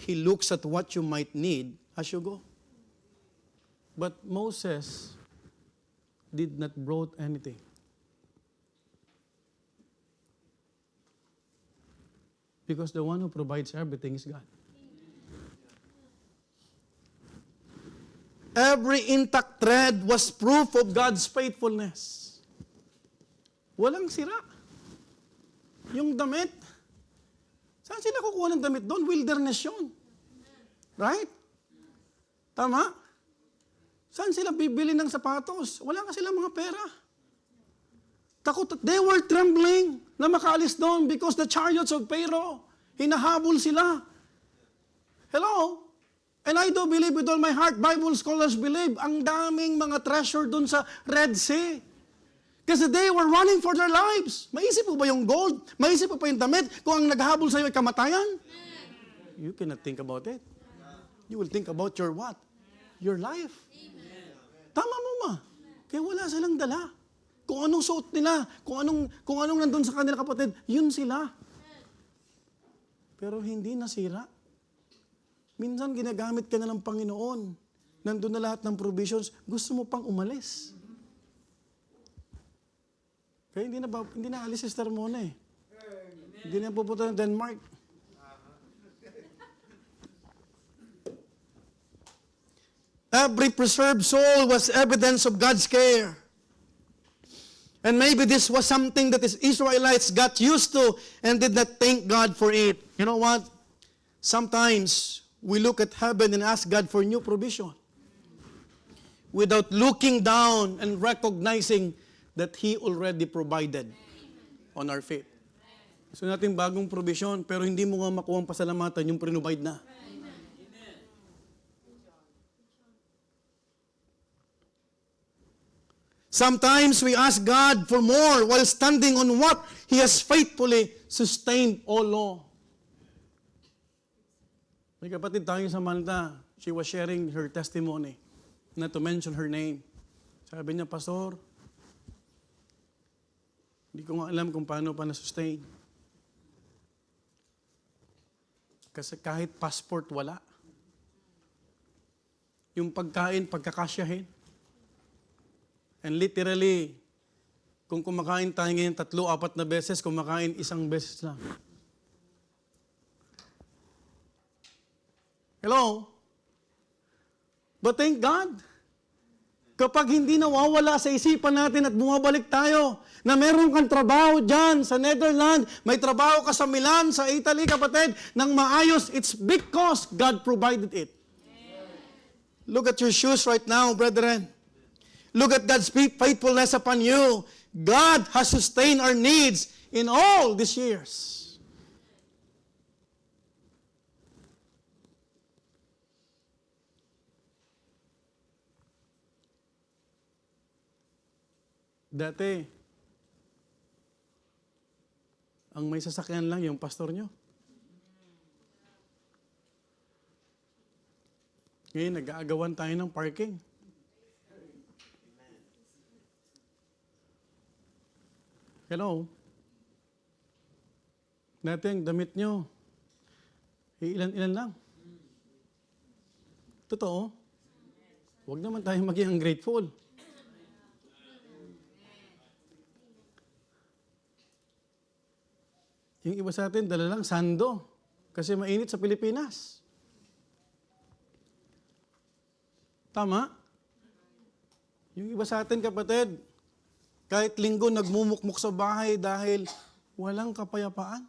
He looks at what you might need as you go. But Moses did not brought anything. Because the one who provides everything is God. Every intact thread was proof of God's faithfulness. Walang sira. Yung damit, saan sila kukuha ng damit doon? Wilderness yun. Right? Tama? Saan sila bibili ng sapatos? Wala nga sila mga pera. Takot, they were trembling na makaalis doon because the chariots of Pharaoh, hinahabol sila. Hello? And I do believe with all my heart, Bible scholars believe, ang daming mga treasure doon sa Red Sea. Kasi they were running for their lives. Maisip mo ba yung gold? Maisip mo pa yung damit? Kung ang naghahabol sa iyo ay kamatayan? You cannot think about it. You will think about your what? Your life. Tama mo ma. Kaya wala silang dala. Kung anong suot nila, kung anong nandun sa kanila kapatid, yun sila. Pero hindi nasira. Minsan ginagamit ka na ng Panginoon. Nandun na lahat ng provisions. Gusto mo pang umalis. Kaya hindi na alis si Sister Mona eh. Hindi na pupunta ng Denmark. Every preserved soul was evidence of God's care. And maybe this was something that the Israelites got used to and did not thank God for it. You know what? Sometimes we look at heaven and ask God for new provision without looking down and recognizing that He already provided on our faith. So natin bagong provision, pero hindi mo nga makuha ang pasalamatan yung provide na. Sometimes we ask God for more while standing on what He has faithfully sustained all along. May kapatid tayo sa Malta, she was sharing her testimony, not to mention her name. Sabi niya, Pastor, hindi ko nga alam kung paano pa na-sustain. Kasi kahit passport, wala. Yung pagkain, pagkakasyahin. And literally, kung kumakain tayo ngayon 3-4 na beses, kumakain 1 beses lang. Hello? But thank God, kapag hindi nawawala sa isipan natin at bumabalik tayo, na meron kang trabaho dyan sa Netherlands, may trabaho ka sa Milan, sa Italy, kapatid, ng maayos, it's because God provided it. Look at your shoes right now, brethren. Look at God's faithfulness upon you. God has sustained our needs in all these years. Dati, ang may sasakyan lang yung pastor nyo. Ngayon, nag-aagawan tayo ng parking. Hello? Dati ang damit nyo, ilan-ilan lang. Totoo? Huwag naman tayo maging ungrateful. Yung iba sa atin, dala lang sando. Kasi mainit sa Pilipinas. Tama? Yung iba sa atin, kapatid, kahit linggo nagmumukmuk sa bahay dahil walang kapayapaan.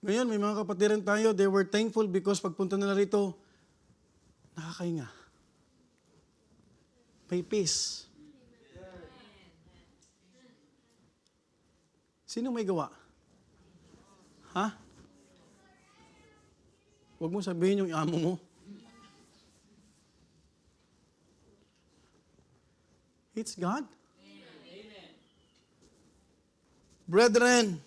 Ngayon, may mga kapatiran tayo, they were thankful because pagpunta nila rito, nakakahinga. May peace. Sino may gawa? Ha? Huwag mo sabihin yung amo mo. It's God. Amen. Brethren,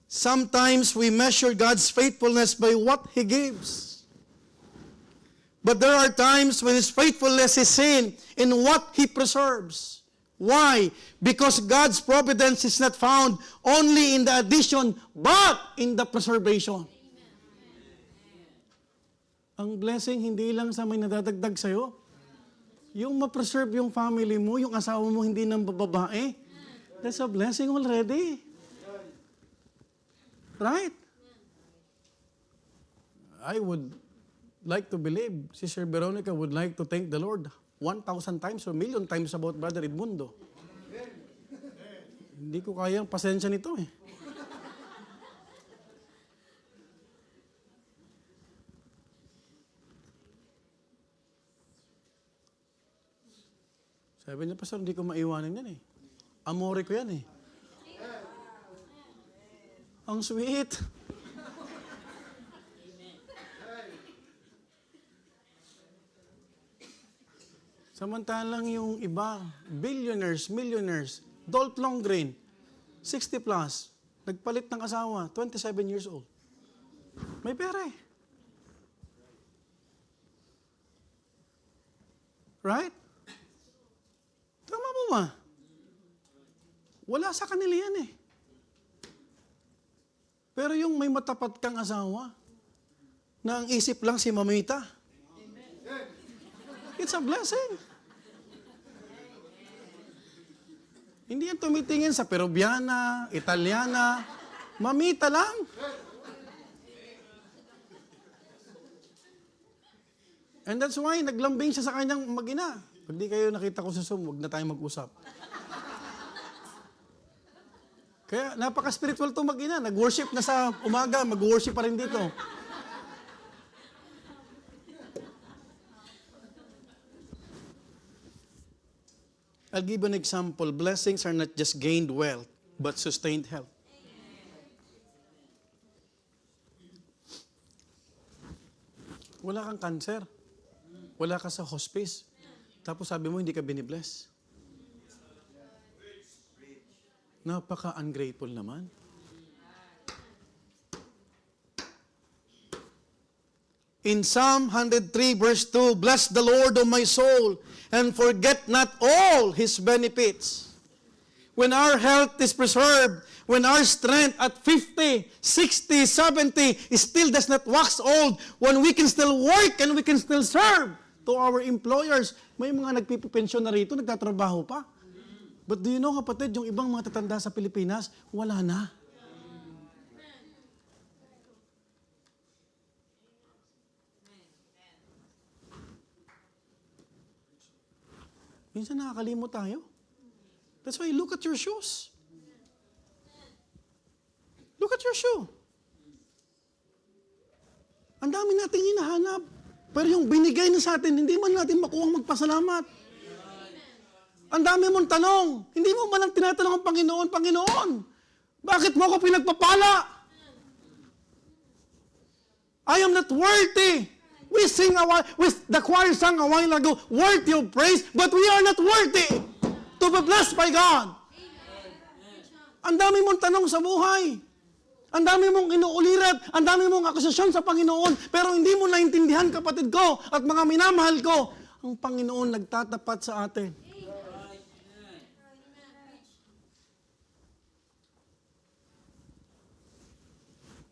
sometimes we measure God's faithfulness by what He gives. But there are times when His faithfulness is seen in what He preserves. Why? Because God's providence is not found only in the addition, but in the preservation. Ang blessing hindi lang sa may nadadagdag sa'yo. Yung ma-preserve yung family mo, yung asawa mo hindi nang babae. That's a blessing already. Right? I would like to believe, Sister Veronica would like to thank the Lord 1,000 times or million times about Brother Edmundo. Hindi ko kayang pasensya nito eh. Sabi niya, Pastor, hindi ko maiwanan yan eh. Amore ko yan eh. Ang sweet. Samantalang yung iba, billionaires, millionaires, Dolph Lundgren, 60 plus, nagpalit ng asawa, 27 years old. May pera eh. Right? Tama mo ba? Wala sa kanila yan eh. Pero yung may matapat kang asawa, na ang isip lang si mamita, it's a blessing. Hindi yan tumitingin sa Peruviana, Italiana, mamita lang. And that's why naglambing siya sa kanyang mag-ina. Pag di kayo nakita ko sa Zoom, huwag na tayong mag-usap. Kaya napaka-spiritual to mag-ina. Nag-worship na sa umaga, mag-worship pa rin dito. I'll give an example. Blessings are not just gained wealth, but sustained health. Wala kang cancer. Wala ka sa hospice. Tapos sabi mo, hindi ka binibless. Napaka-ungrateful naman. In Psalm 103 verse 2, bless the Lord, O my soul, and forget not all His benefits. When our health is preserved, when our strength at 50, 60, 70 still does not wax old, when we can still work and we can still serve to our employers. May mga nagpipensyon na rito, nagtatrabaho pa. But do you know, kapatid, yung ibang mga tatanda sa Pilipinas, wala na. Minsan nakakalimot tayo. That's why look at your shoes. Look at your shoe. Ang dami nating hinahanap. Pero yung binigay na sa atin, hindi man natin makuhang magpasalamat. Ang dami mong tanong. Hindi mo man lang tinatanong ang Panginoon, Panginoon, bakit mo ako pinagpapala? I am not worthy. The choir sang a while ago, worthy of praise, but we are not worthy to be blessed by God. Ang dami mong tanong sa buhay. Ang dami mong inuulirat, ang dami mong akusasyon sa Panginoon, pero hindi mo naintindihan, kapatid ko, at mga minamahal ko, ang Panginoon nagtatapat sa atin.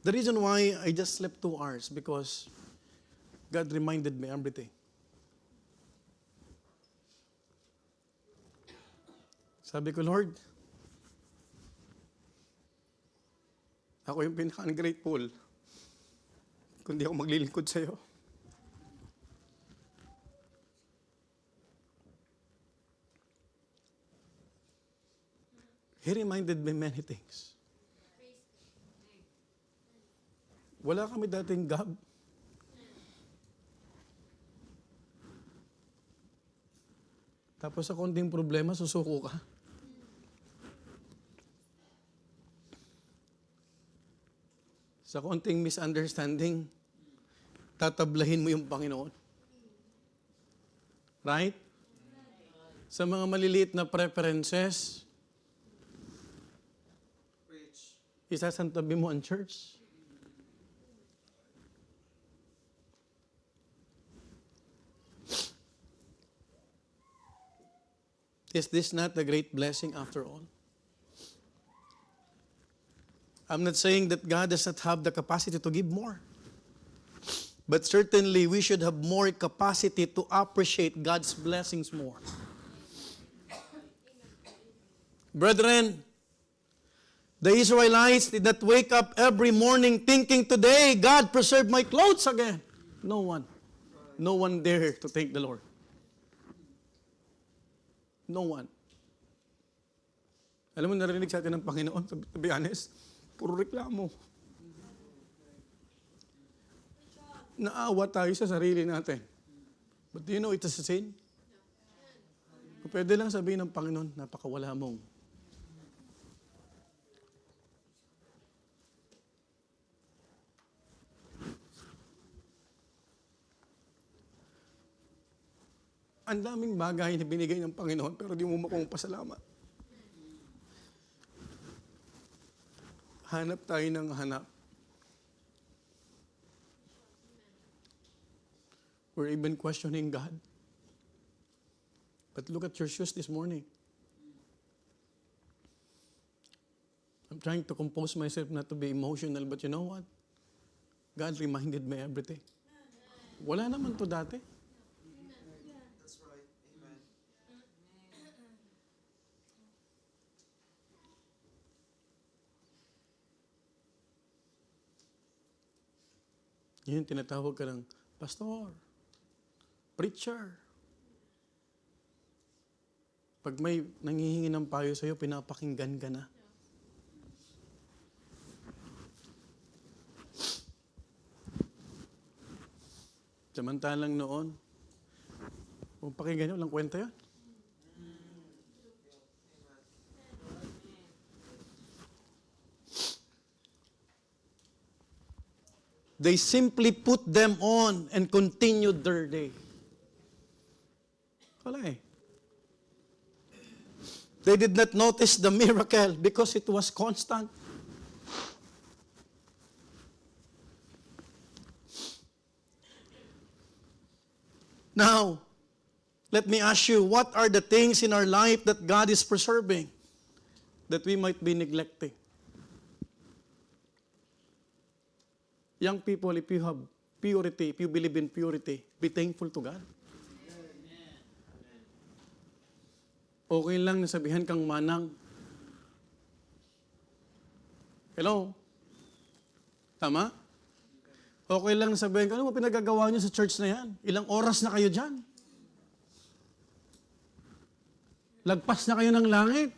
The reason why I just slept 2 hours, because God reminded me everything. Sabi ko, Lord, ako yung pinaka-ungrateful kung di ako maglilingkod sa'yo. He reminded me many things. Wala kami dating gab. Tapos sa konting problema, susuko ka. Sa konting misunderstanding, tatablahin mo yung Panginoon. Right? Sa mga maliliit na preferences, isasantabi mo ang church. Is this not a great blessing after all? I'm not saying that God does not have the capacity to give more. But certainly we should have more capacity to appreciate God's blessings more. Brethren, the Israelites did not wake up every morning thinking, today God preserved my clothes again. No one. No one dared to thank the Lord. No one. Alam mo, narinig sa atin ng Panginoon, to be honest, puro reklamo. Naawa tayo sa sarili natin. But do you know it is a sin? Kung pwede lang sabihin ng Panginoon, napakawala mong. Ang daming bagay na binigay ng Panginoon, pero di mo makuha pasalamat. Hanap tayo ng hanap. We're even questioning God. But look at your shoes this morning. I'm trying to compose myself not to be emotional, but you know what? God reminded me everything. Wala naman to dati. Yun yung tinatawag ka ng pastor, preacher. Pag may nanghihingi ng payo sa'yo, pinapakinggan ka na. Samantalang noon, kung pakinggan nyo, walang kwenta yun. They simply put them on and continued their day. Wala eh. They did not notice the miracle because it was constant. Now, let me ask you, what are the things in our life that God is preserving that we might be neglecting? Young people, if you have purity, if you believe in purity, be thankful to God. Okay lang na sabihan kang manang. Hello? Tama? Okay lang na sabihin ka, ano mo pinagagawa niyo sa church na yan? Ilang oras na kayo dyan? Lagpas na kayo ng langit.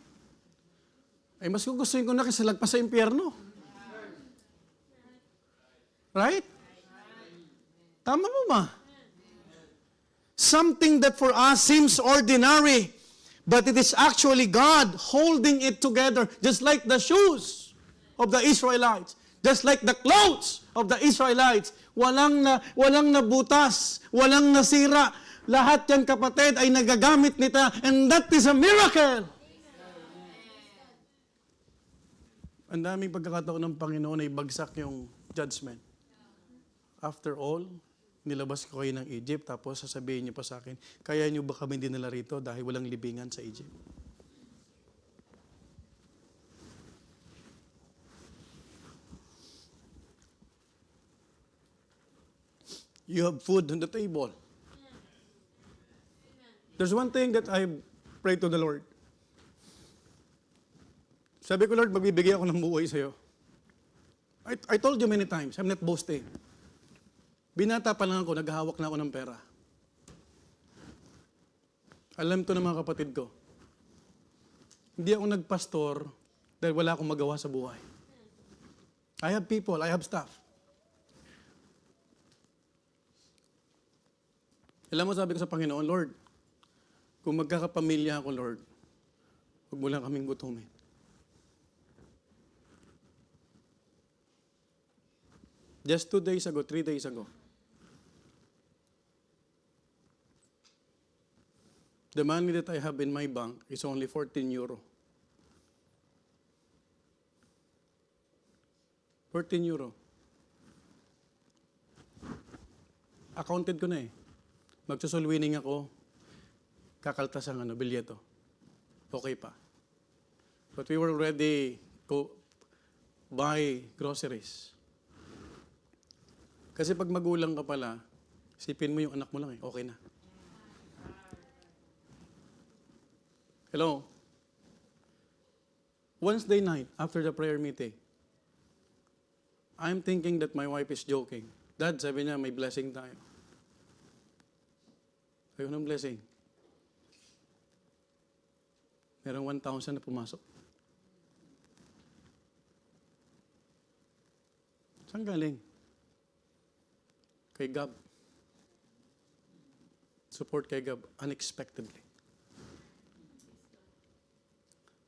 Ay, mas gugustuhin ko na kasi lagpas sa impyerno. Right? Tama mo ba? Something that for us seems ordinary, but it is actually God holding it together, just like the shoes of the Israelites, just like the clothes of the Israelites. Walang nabutas, walang nasira. Lahat yan, kapatid, ay nagagamit nita, and that is a miracle. Ang daming pagkakataon ng Panginoon ay bagsak yung judgment. After all, nilabas ko kayo ng Egypt, tapos sasabihin niyo pa sa akin, kaya niyo ba kami dinala rito dahil walang libingan sa Egypt? You have food on the table. There's one thing that I pray to the Lord. Sabi ko, Lord, magbibigay ako ng buhay sa'yo. I told you many times, I'm not boasting. Binata pa lang ako, naghahawak na ako ng pera. Alam to ng mga kapatid ko. Hindi ako nagpastor dahil wala akong magawa sa buhay. I have people, I have staff. Alam mo, sabi ko sa Panginoon, Lord, kung magkakapamilya ako, Lord, huwag mo lang kaming gutumin. Just 2 days ago, 3 days ago, the money that I have in my bank is only 14 euro. 14 euro. Accounted ko na eh. Magsusulwining ako, kakaltas ang bilyeto. Okay pa. But we were already to buy groceries. Kasi pag magulang ka pala, isipin mo yung anak mo lang eh, okay na. Hello? Wednesday night, after the prayer meeting, I'm thinking that my wife is joking. Dad, sabi niya, may blessing tayo. Sabi ko, anong blessing? Merong 1,000 na pumasok. Saan galing? Kay Gab. Support kay Gab, unexpectedly.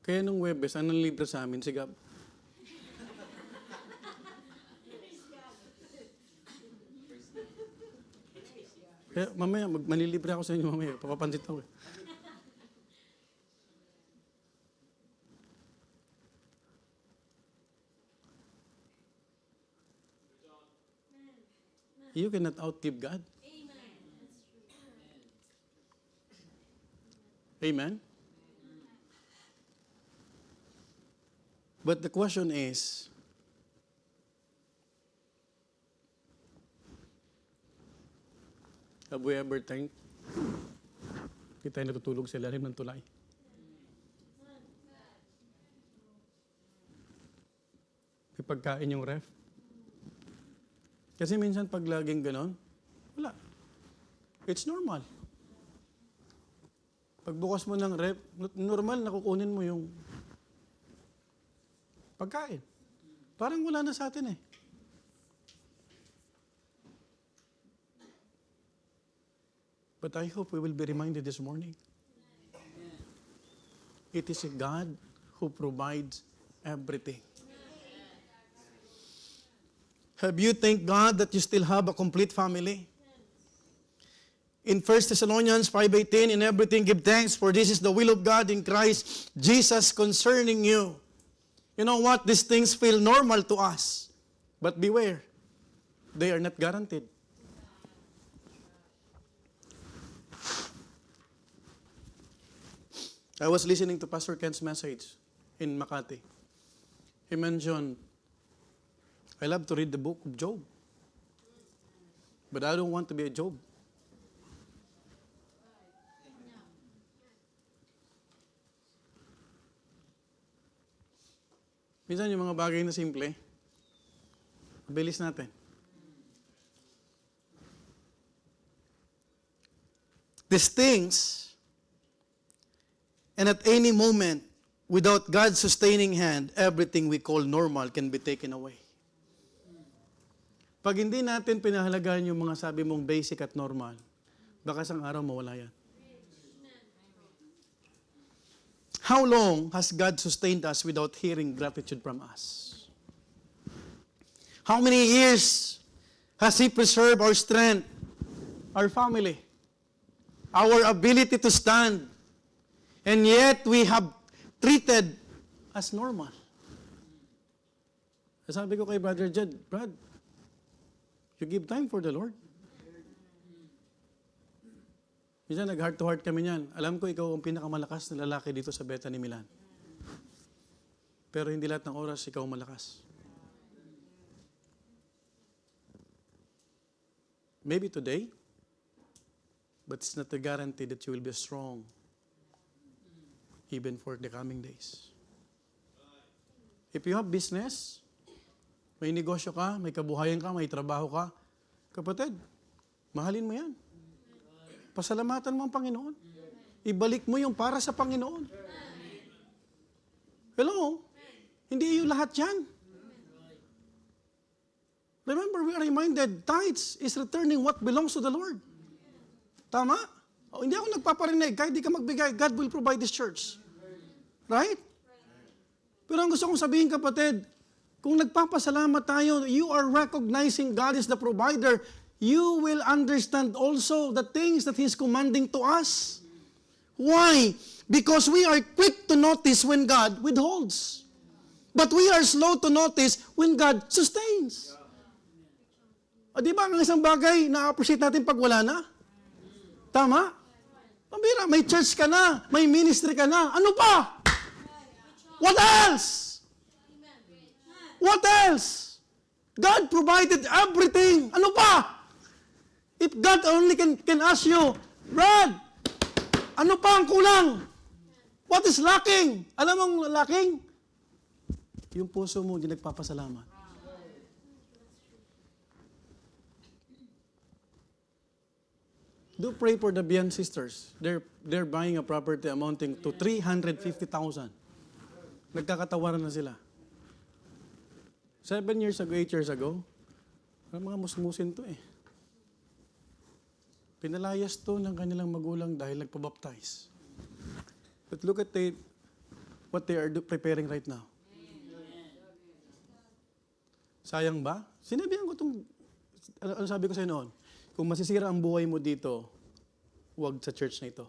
Kaya nung Webes, anong libre sa amin si Gab? Kaya mamaya, manilibre ako sa inyo mamaya. Papapansit ako eh. You cannot outgive God. Amen? But the question is, have we ever thanked? Hindi tayo natutulog sa ilalim ng tulay. May pagkain yung ref. Kasi minsan pag laging ganon, wala. It's normal. Pagbukas mo ng ref, normal na kukunin mo yung pagkain. Parang wala na sa atin eh. But I hope we will be reminded this morning. It is a God who provides everything. Have you thanked God that you still have a complete family? In 1 Thessalonians 5:18, in everything give thanks, for this is the will of God in Christ Jesus concerning you. You know what? These things feel normal to us. But beware, they are not guaranteed. I was listening to Pastor Ken's message in Makati. He mentioned, I love to read the book of Job. But I don't want to be a Job. Minsan yung mga bagay na simple, mabilis natin. These things, and at any moment, without God's sustaining hand, everything we call normal can be taken away. Pag hindi natin pinahalagaan yung mga sabi mong basic at normal, baka isang araw mawala yan. How long has God sustained us without hearing gratitude from us? How many years has He preserved our strength, our family, our ability to stand, and yet we have treated as normal? Sabi ko kay Brother Jed, Brad, you give time for the Lord. Minsan nag-heart to heart kami niyan. Alam ko ikaw ang pinakamalakas na lalaki dito sa Bethany Milan. Pero hindi lahat ng oras ikaw malakas. Maybe today, but it's not a guarantee that you will be strong even for the coming days. If you have business, may negosyo ka, may kabuhayan ka, may trabaho ka, kapatid, mahalin mo yan. Pasalamatan mo ang Panginoon. Ibalik mo yung para sa Panginoon. Hello? Hindi yung lahat yan. Remember, we are reminded, tithes is returning what belongs to the Lord. Tama? O, hindi ako nagpaparinig. Kahit di ka magbigay, God will provide this church. Right? Pero ang gusto kong sabihin, kapatid, kung nagpapasalamat tayo, you are recognizing God is the provider. You will understand also the things that He's commanding to us. Why? Because we are quick to notice when God withholds. But we are slow to notice when God sustains. O, di ba ang isang bagay na-appreciate natin pag wala na? Tama? Pambira, may church ka na, may ministry ka na. Ano pa? What else? What else? God provided everything. Ano pa? If God only can ask you, Brad, ano pa ang kulang? What is lacking? Alam mo ang lacking? Yung puso mo hindi nagpapasalamat. Do pray for the Bian sisters. They're buying a property amounting to 350,000. Nagkakatawaran na sila. 7 years ago, 8 years ago, mga musmusin to eh. Pinalayas to ng kanilang magulang dahil nagpabaptize. But look at what they are preparing right now. Sayang ba? Sinabihan ko itong, ano sabi ko sa'yo noon? Kung masisira ang buhay mo dito, huwag sa church na ito.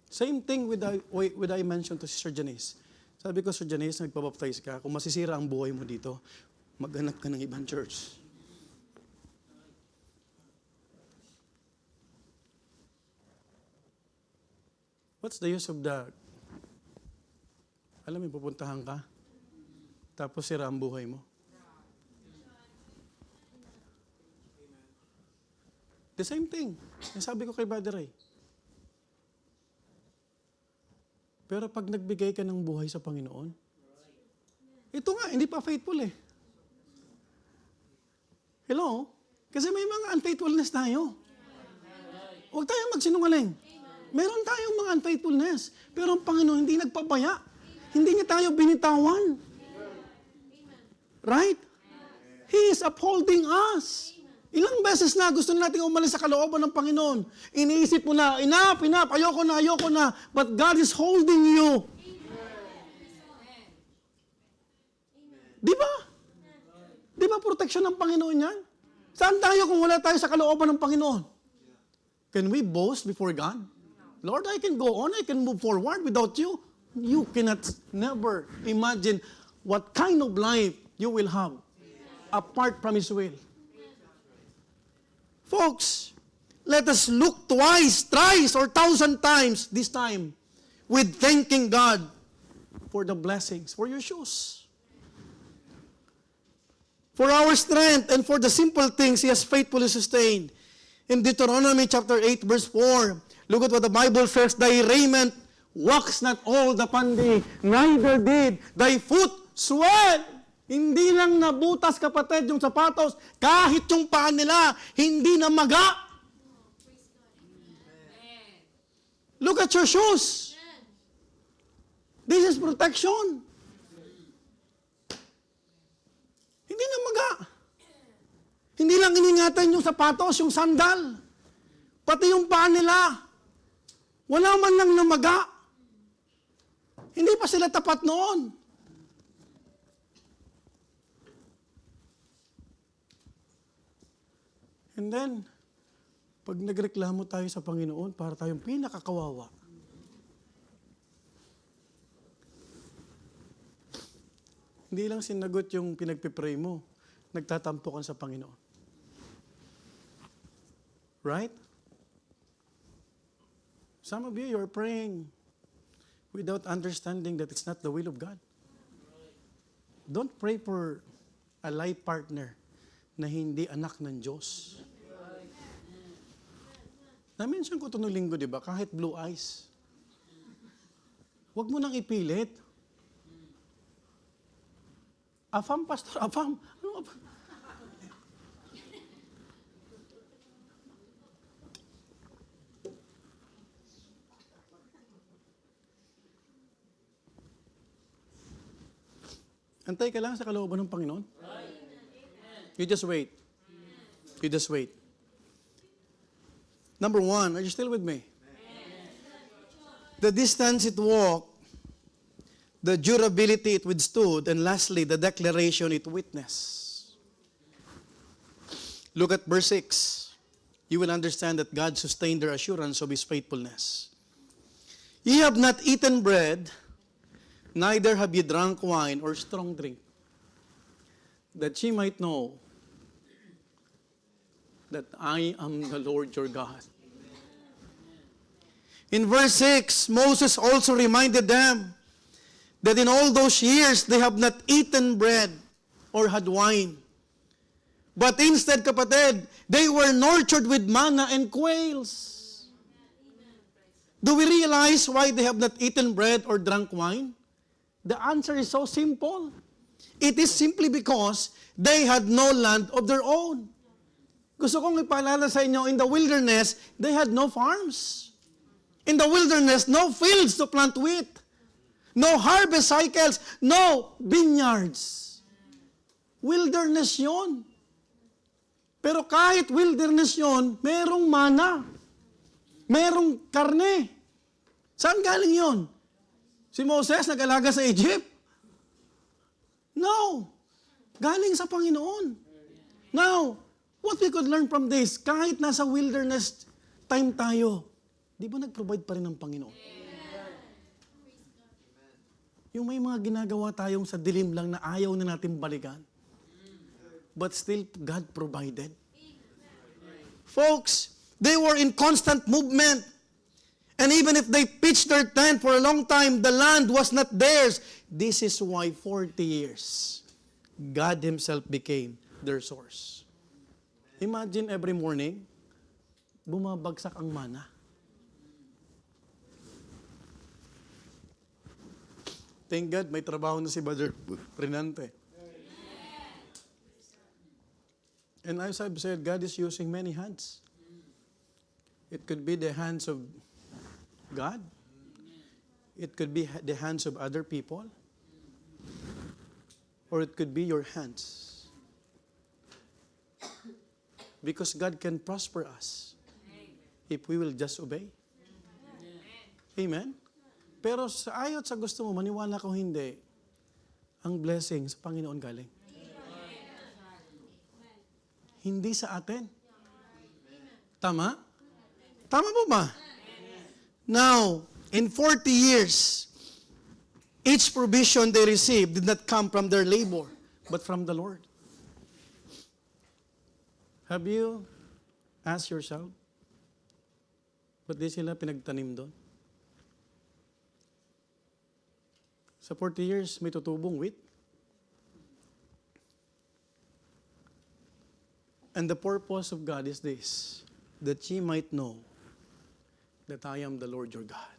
Same thing with I mentioned to Sister Janice. Sabi ko, Sister Janice, nagpabaptize ka, kung masisira ang buhay mo dito, maghanap ka ng ibang church. What's the use of the... Alam mo, pupuntahan ka, tapos sira ang buhay mo. The same thing. Sabi ko kay Brother Ray. Pero pag nagbigay ka ng buhay sa Panginoon, ito nga, hindi pa faithful eh. Hello? Kasi may mga unfaithfulness tayo. Huwag tayong magsinungaling. Meron tayong mga unfaithfulness. Pero ang Panginoon hindi nagpabaya. Hindi niya tayo binitawan. Right? He is upholding us. Ilang beses na gusto natin umalis sa kalooban ng Panginoon. Iniisip mo na, enough, ayoko na. But God is holding you. Di ba? Di ba protection ng Panginoon yan? Saan tayo kung wala tayo sa kalooban ng Panginoon? Can we boast before God? Lord, I can go on, I can move forward without you. You cannot never imagine what kind of life you will have apart from His will. Folks, let us look twice, thrice, or 1,000 times this time with thanking God for the blessings, for your shoes, for our strength, and for the simple things He has faithfully sustained. In Deuteronomy chapter 8, verse 4, look at what the Bible says, thy raiment wax not old upon thee, neither did thy foot swell. Hindi lang nabutas, kapatid, yung sapatos, kahit yung paa nila, hindi na maga. Look at your shoes. This is protection. Hindi na maga. Hindi lang iningatan yung sapatos, yung sandal. Pati yung paa nila. Wala man lang namaga. Hindi pa sila tapat noon. And then, pag nagreklamo tayo sa Panginoon, para tayong pinakakawawa. Hindi lang sinagot yung pinagpipray mo, nagtatampo ka sa Panginoon. Right? Some of you are praying without understanding that it's not the will of God. Don't pray for a life partner na hindi anak ng Diyos. Na-mention ko ito noong linggo, di ba? Kahit blue eyes. Huwag mo nang ipilit. Afam, pastor, afam. Ano afam? Antay ka lang sa kalooban ng Panginoon. You just wait. You just wait. Number 1, are you still with me? The distance it walked, the durability it withstood, and lastly, the declaration it witnessed. Look at verse 6. You will understand that God sustained their assurance of His faithfulness. Ye have not eaten bread, neither have ye drunk wine or strong drink, that ye might know that I am the Lord your God. In verse 6, Moses also reminded them that in all those years they have not eaten bread or had wine. But instead, kapatid, they were nurtured with manna and quails. Do we realize why they have not eaten bread or drunk wine? The answer is so simple. It is simply because they had no land of their own. Gusto kong ipaalala sa inyo, in the wilderness, they had no farms. In the wilderness, no fields to plant wheat. No harvest cycles, no vineyards. Wilderness yon. Pero kahit wilderness yon, merong mana. Merong karne. Saan galing yon? Si Moses nag-alaga sa Egypt? No. Galing sa Panginoon. Now, what we could learn from this, kahit nasa wilderness time tayo, di ba nag-provide pa rin ng Panginoon? Yung may mga ginagawa tayong sa dilim lang na ayaw na natin balikan. But still, God provided. Folks, they were in constant movement. And even if they pitched their tent for a long time, the land was not theirs. This is why 40 years, God Himself became their source. Imagine every morning, bumabagsak ang mana. Thank God, may trabaho na si Brother Renante. And as I've said, God is using many hands. It could be the hands of God. It could be the hands of other people. Or it could be your hands. Because God can prosper us if we will just obey. Amen? Pero sa ayot sa gusto mo, maniwala ko hindi, ang blessing sa Panginoon galing. Hindi sa atin. Tama? Tama po ba? Now, in 40 years, each provision they received did not come from their labor, but from the Lord. Have you asked yourself, ba't di sila pinagtanim doon? Sa 40 years, may tutubong wheat. And the purpose of God is this, that ye might know that I am the Lord your God.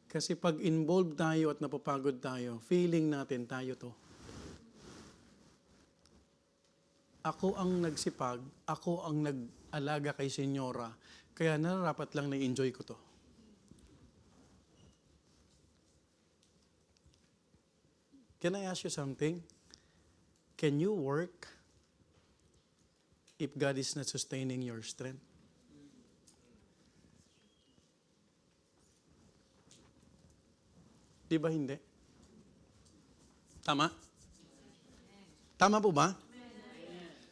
Kasi pag involved tayo at napapagod tayo, feeling natin tayo to. Ako ang nagsipag, ako ang nag-alaga kay senyora, kaya nararapat lang na-enjoy ko to. Can I ask you something? Can you work if God is not sustaining your strength? Di ba hindi? Tama? Tama po ba?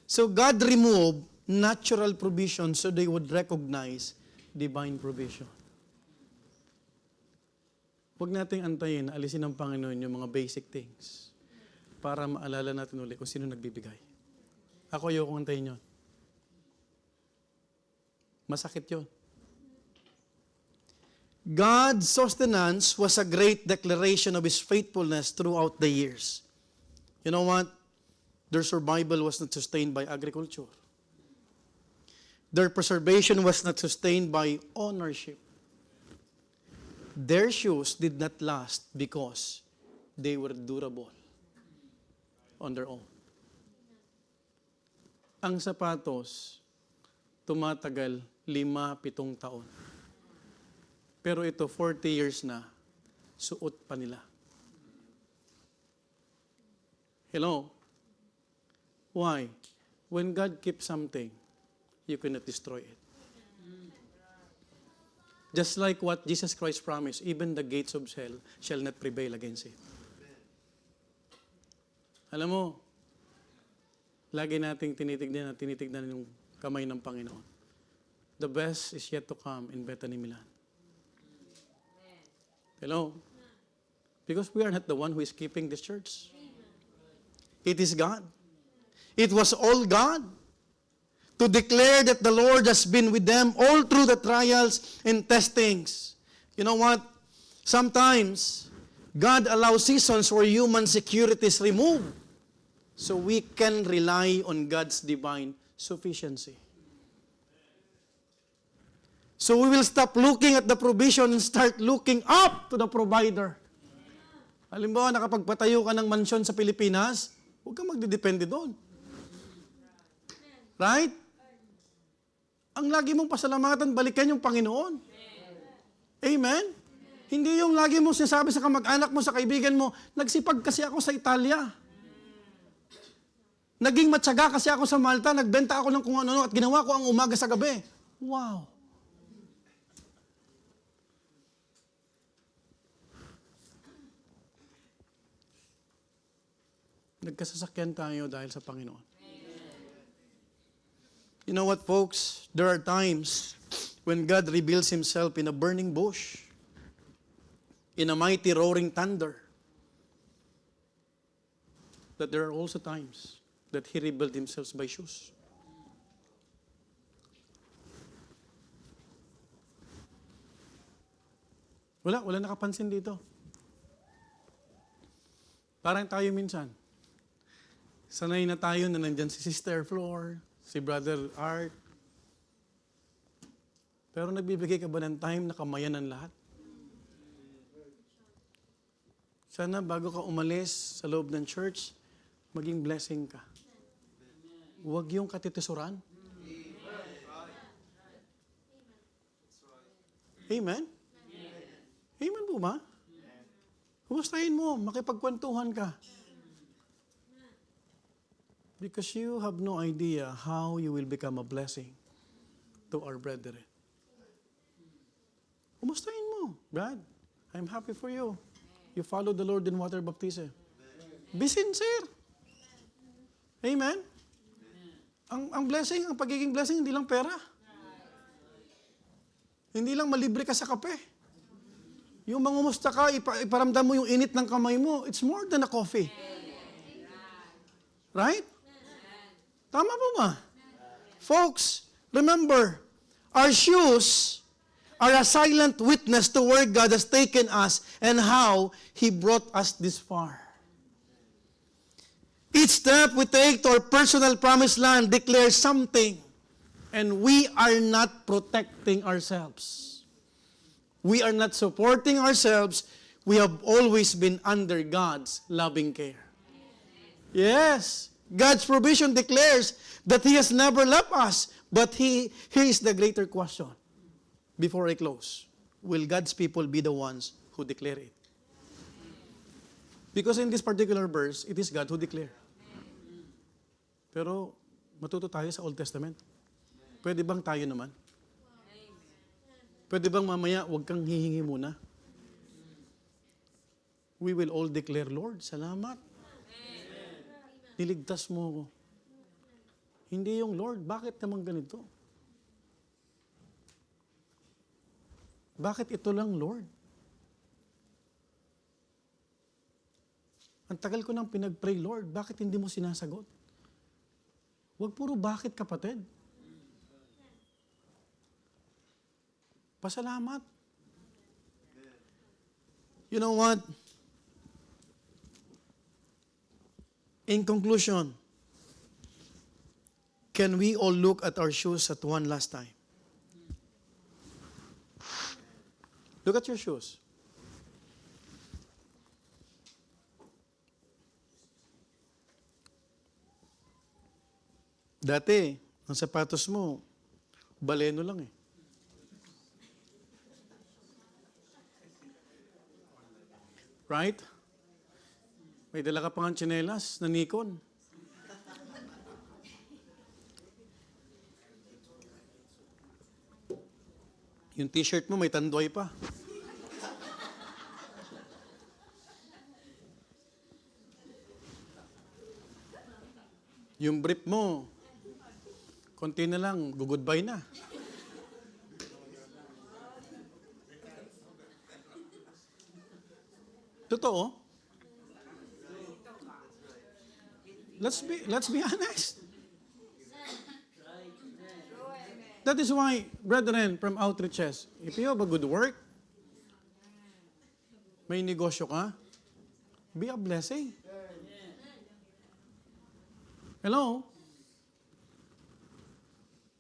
So God removed natural provision so they would recognize divine provision. Huwag nating antayin, alisin ng Panginoon yung mga basic things para maalala natin ulit kung sino nagbibigay. Ako ayokong antayin yun. Masakit yun. God's sustenance was a great declaration of His faithfulness throughout the years. You know what? Their survival was not sustained by agriculture. Their preservation was not sustained by ownership. Their shoes did not last because they were durable on their own. Ang sapatos, tumatagal 5-7 taon. Pero ito, 40 years na, suot pa nila. Hello? Why? When God keeps something, you cannot destroy it. Just like what Jesus Christ promised, even the gates of hell shall not prevail against it. Alam mo, lagi nating tinitignan yung kamay ng Panginoon. The best is yet to come in Bethany, Milan. Hello? Because we are not the one who is keeping this church. It is God. It was all God to declare that the Lord has been with them all through the trials and testings. You know what? Sometimes, God allows seasons where human security is removed so we can rely on God's divine sufficiency. So we will stop looking at the provision and start looking up to the provider. Halimbawa, nakapagpatayo ka ng mansyon sa Pilipinas, huwag kang magdidepende doon. Right? Ang lagi mong pasalamatan, balikan yung Panginoon. Amen? Hindi yung lagi mong sinasabi sa kamag-anak mo, sa kaibigan mo, nagsipag kasi ako sa Italia. Naging matyaga kasi ako sa Malta, nagbenta ako ng kung ano at ginawa ko ang umaga sa gabi. Wow! Nagkasasakyan tayo dahil sa Panginoon. You know what, folks? There are times when God reveals Himself in a burning bush, in a mighty roaring thunder. But there are also times that He revealed Himself by shoes. Wala nakapansin dito. Parang tayo minsan. Sanay na tayo na nandyan si Sister Flor, si Brother Art. Pero nagbibigay ka ba ng time na kamayan ng lahat? Sana bago ka umalis sa loob ng church, maging blessing ka. Huwag yung katitisuran. Amen? Amen po ba? Kumustahin mo, makipagkwentuhan ka. Because you have no idea how you will become a blessing to our brethren. Kumustahin mo, God, I'm happy for you. You follow the Lord in water baptism. Be sincere. Amen? Ang blessing, ang pagiging blessing, hindi lang pera. Hindi lang malibre ka sa kape. Yung mangumusta ka, iparamdam mo yung init ng kamay mo, it's more than a coffee. Right? Tama po ba? Folks, remember, our shoes are a silent witness to where God has taken us and how He brought us this far. Each step we take to our personal promised land declares something, and we are not protecting ourselves. We are not supporting ourselves. We have always been under God's loving care. Yes, God's provision declares that He has never left us, but here is the greater question. Before I close, will God's people be the ones who declare it? Because in this particular verse, it is God who declared. Pero matuto tayo sa Old Testament. Pwede bang tayo naman? Pwede bang mamaya huwag kang hihingi muna? We will all declare, Lord, salamat. Niligtas mo ako. Hindi yung, Lord, bakit naman ganito? Bakit ito lang, Lord? Ang tagal ko nang pinag-pray, Lord, bakit hindi mo sinasagot? Huwag puro bakit, kapatid. Pasalamat. You know what? In conclusion, can we all look at our shoes at one last time? Look at your shoes. Dati, ang sapatos mo, baleno lang eh. Right? May dala ka pang tsinelas na Nikon. Yung t-shirt mo may tandoy pa. Yung brief mo, konti na lang, goodbye na. Totoo. Let's be honest. That is why, brethren from outreaches, if you have a good work, may negosyo ka, be a blessing. Hello?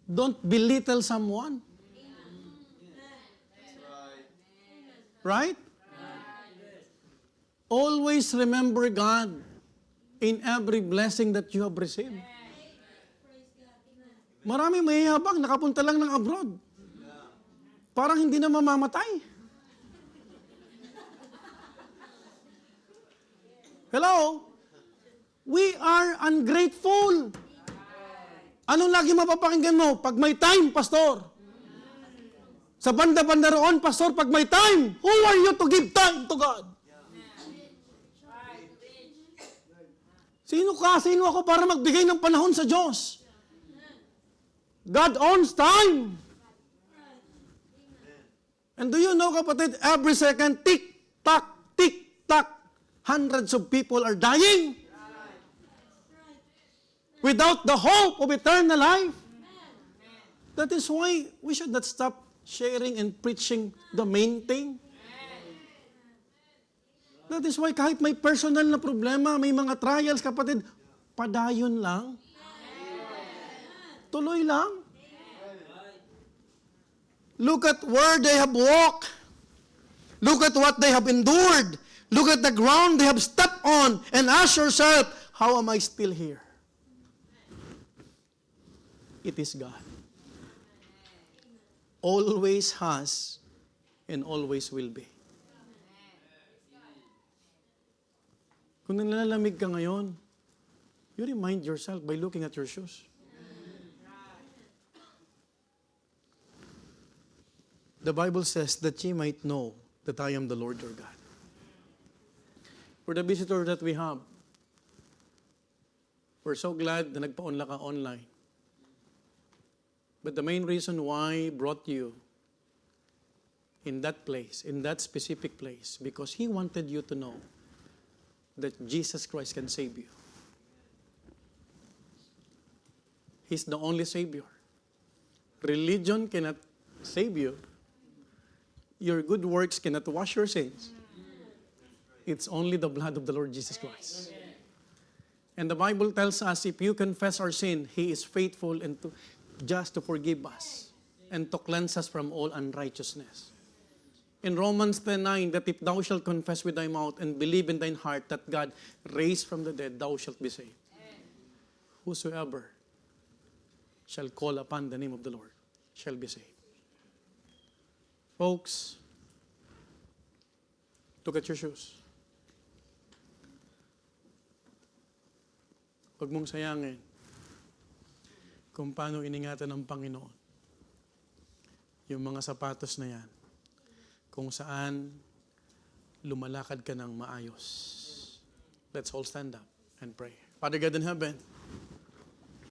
Don't belittle someone. Right? Always remember God in every blessing that you have received. Marami mayayabang, nakapunta lang ng abroad. Parang hindi na mamamatay. Hello? We are ungrateful. Anong lagi mapapakinggan mo? Pag may time, pastor. Sa banda-banda roon, pastor, pag may time, who are you to give time to God? Sino ka? Sino ako para magbigay ng panahon sa Diyos? God owns time. And do you know, kapatid, every second, tick-tock, hundreds of people are dying without the hope of eternal life. That is why we should not stop sharing and preaching the main thing. That is why kahit may personal na problema, may mga trials, kapatid, padayon lang. Tuloy lang. Look at where they have walked. Look at what they have endured. Look at the ground they have stepped on and ask yourself, how am I still here? It is God. Always has and always will be. Kung nalalamig ka ngayon, you remind yourself by looking at your shoes. The Bible says that ye might know that I am the Lord your God. For the visitor that we have, we're so glad na nagpa-onla ka online. But the main reason why I brought you in that place, in that specific place, because He wanted you to know that Jesus Christ can save you. He's the only Savior. Religion cannot save you. your good works cannot wash your sins. It's only the blood of the Lord Jesus Christ. And the Bible tells us, if you confess our sin, He is faithful and just to forgive us and to cleanse us from all unrighteousness. In Romans 10:9, that if thou shalt confess with thy mouth and believe in thine heart that God raised from the dead, thou shalt be saved. Whosoever shall call upon the name of the Lord shall be saved. Folks, look at your shoes. Huwag mong sayangin kung paano iningatan ng Panginoon yung mga sapatos na yan, kung saan lumalakad ka ng maayos. Let's all stand up and pray. Father God in heaven,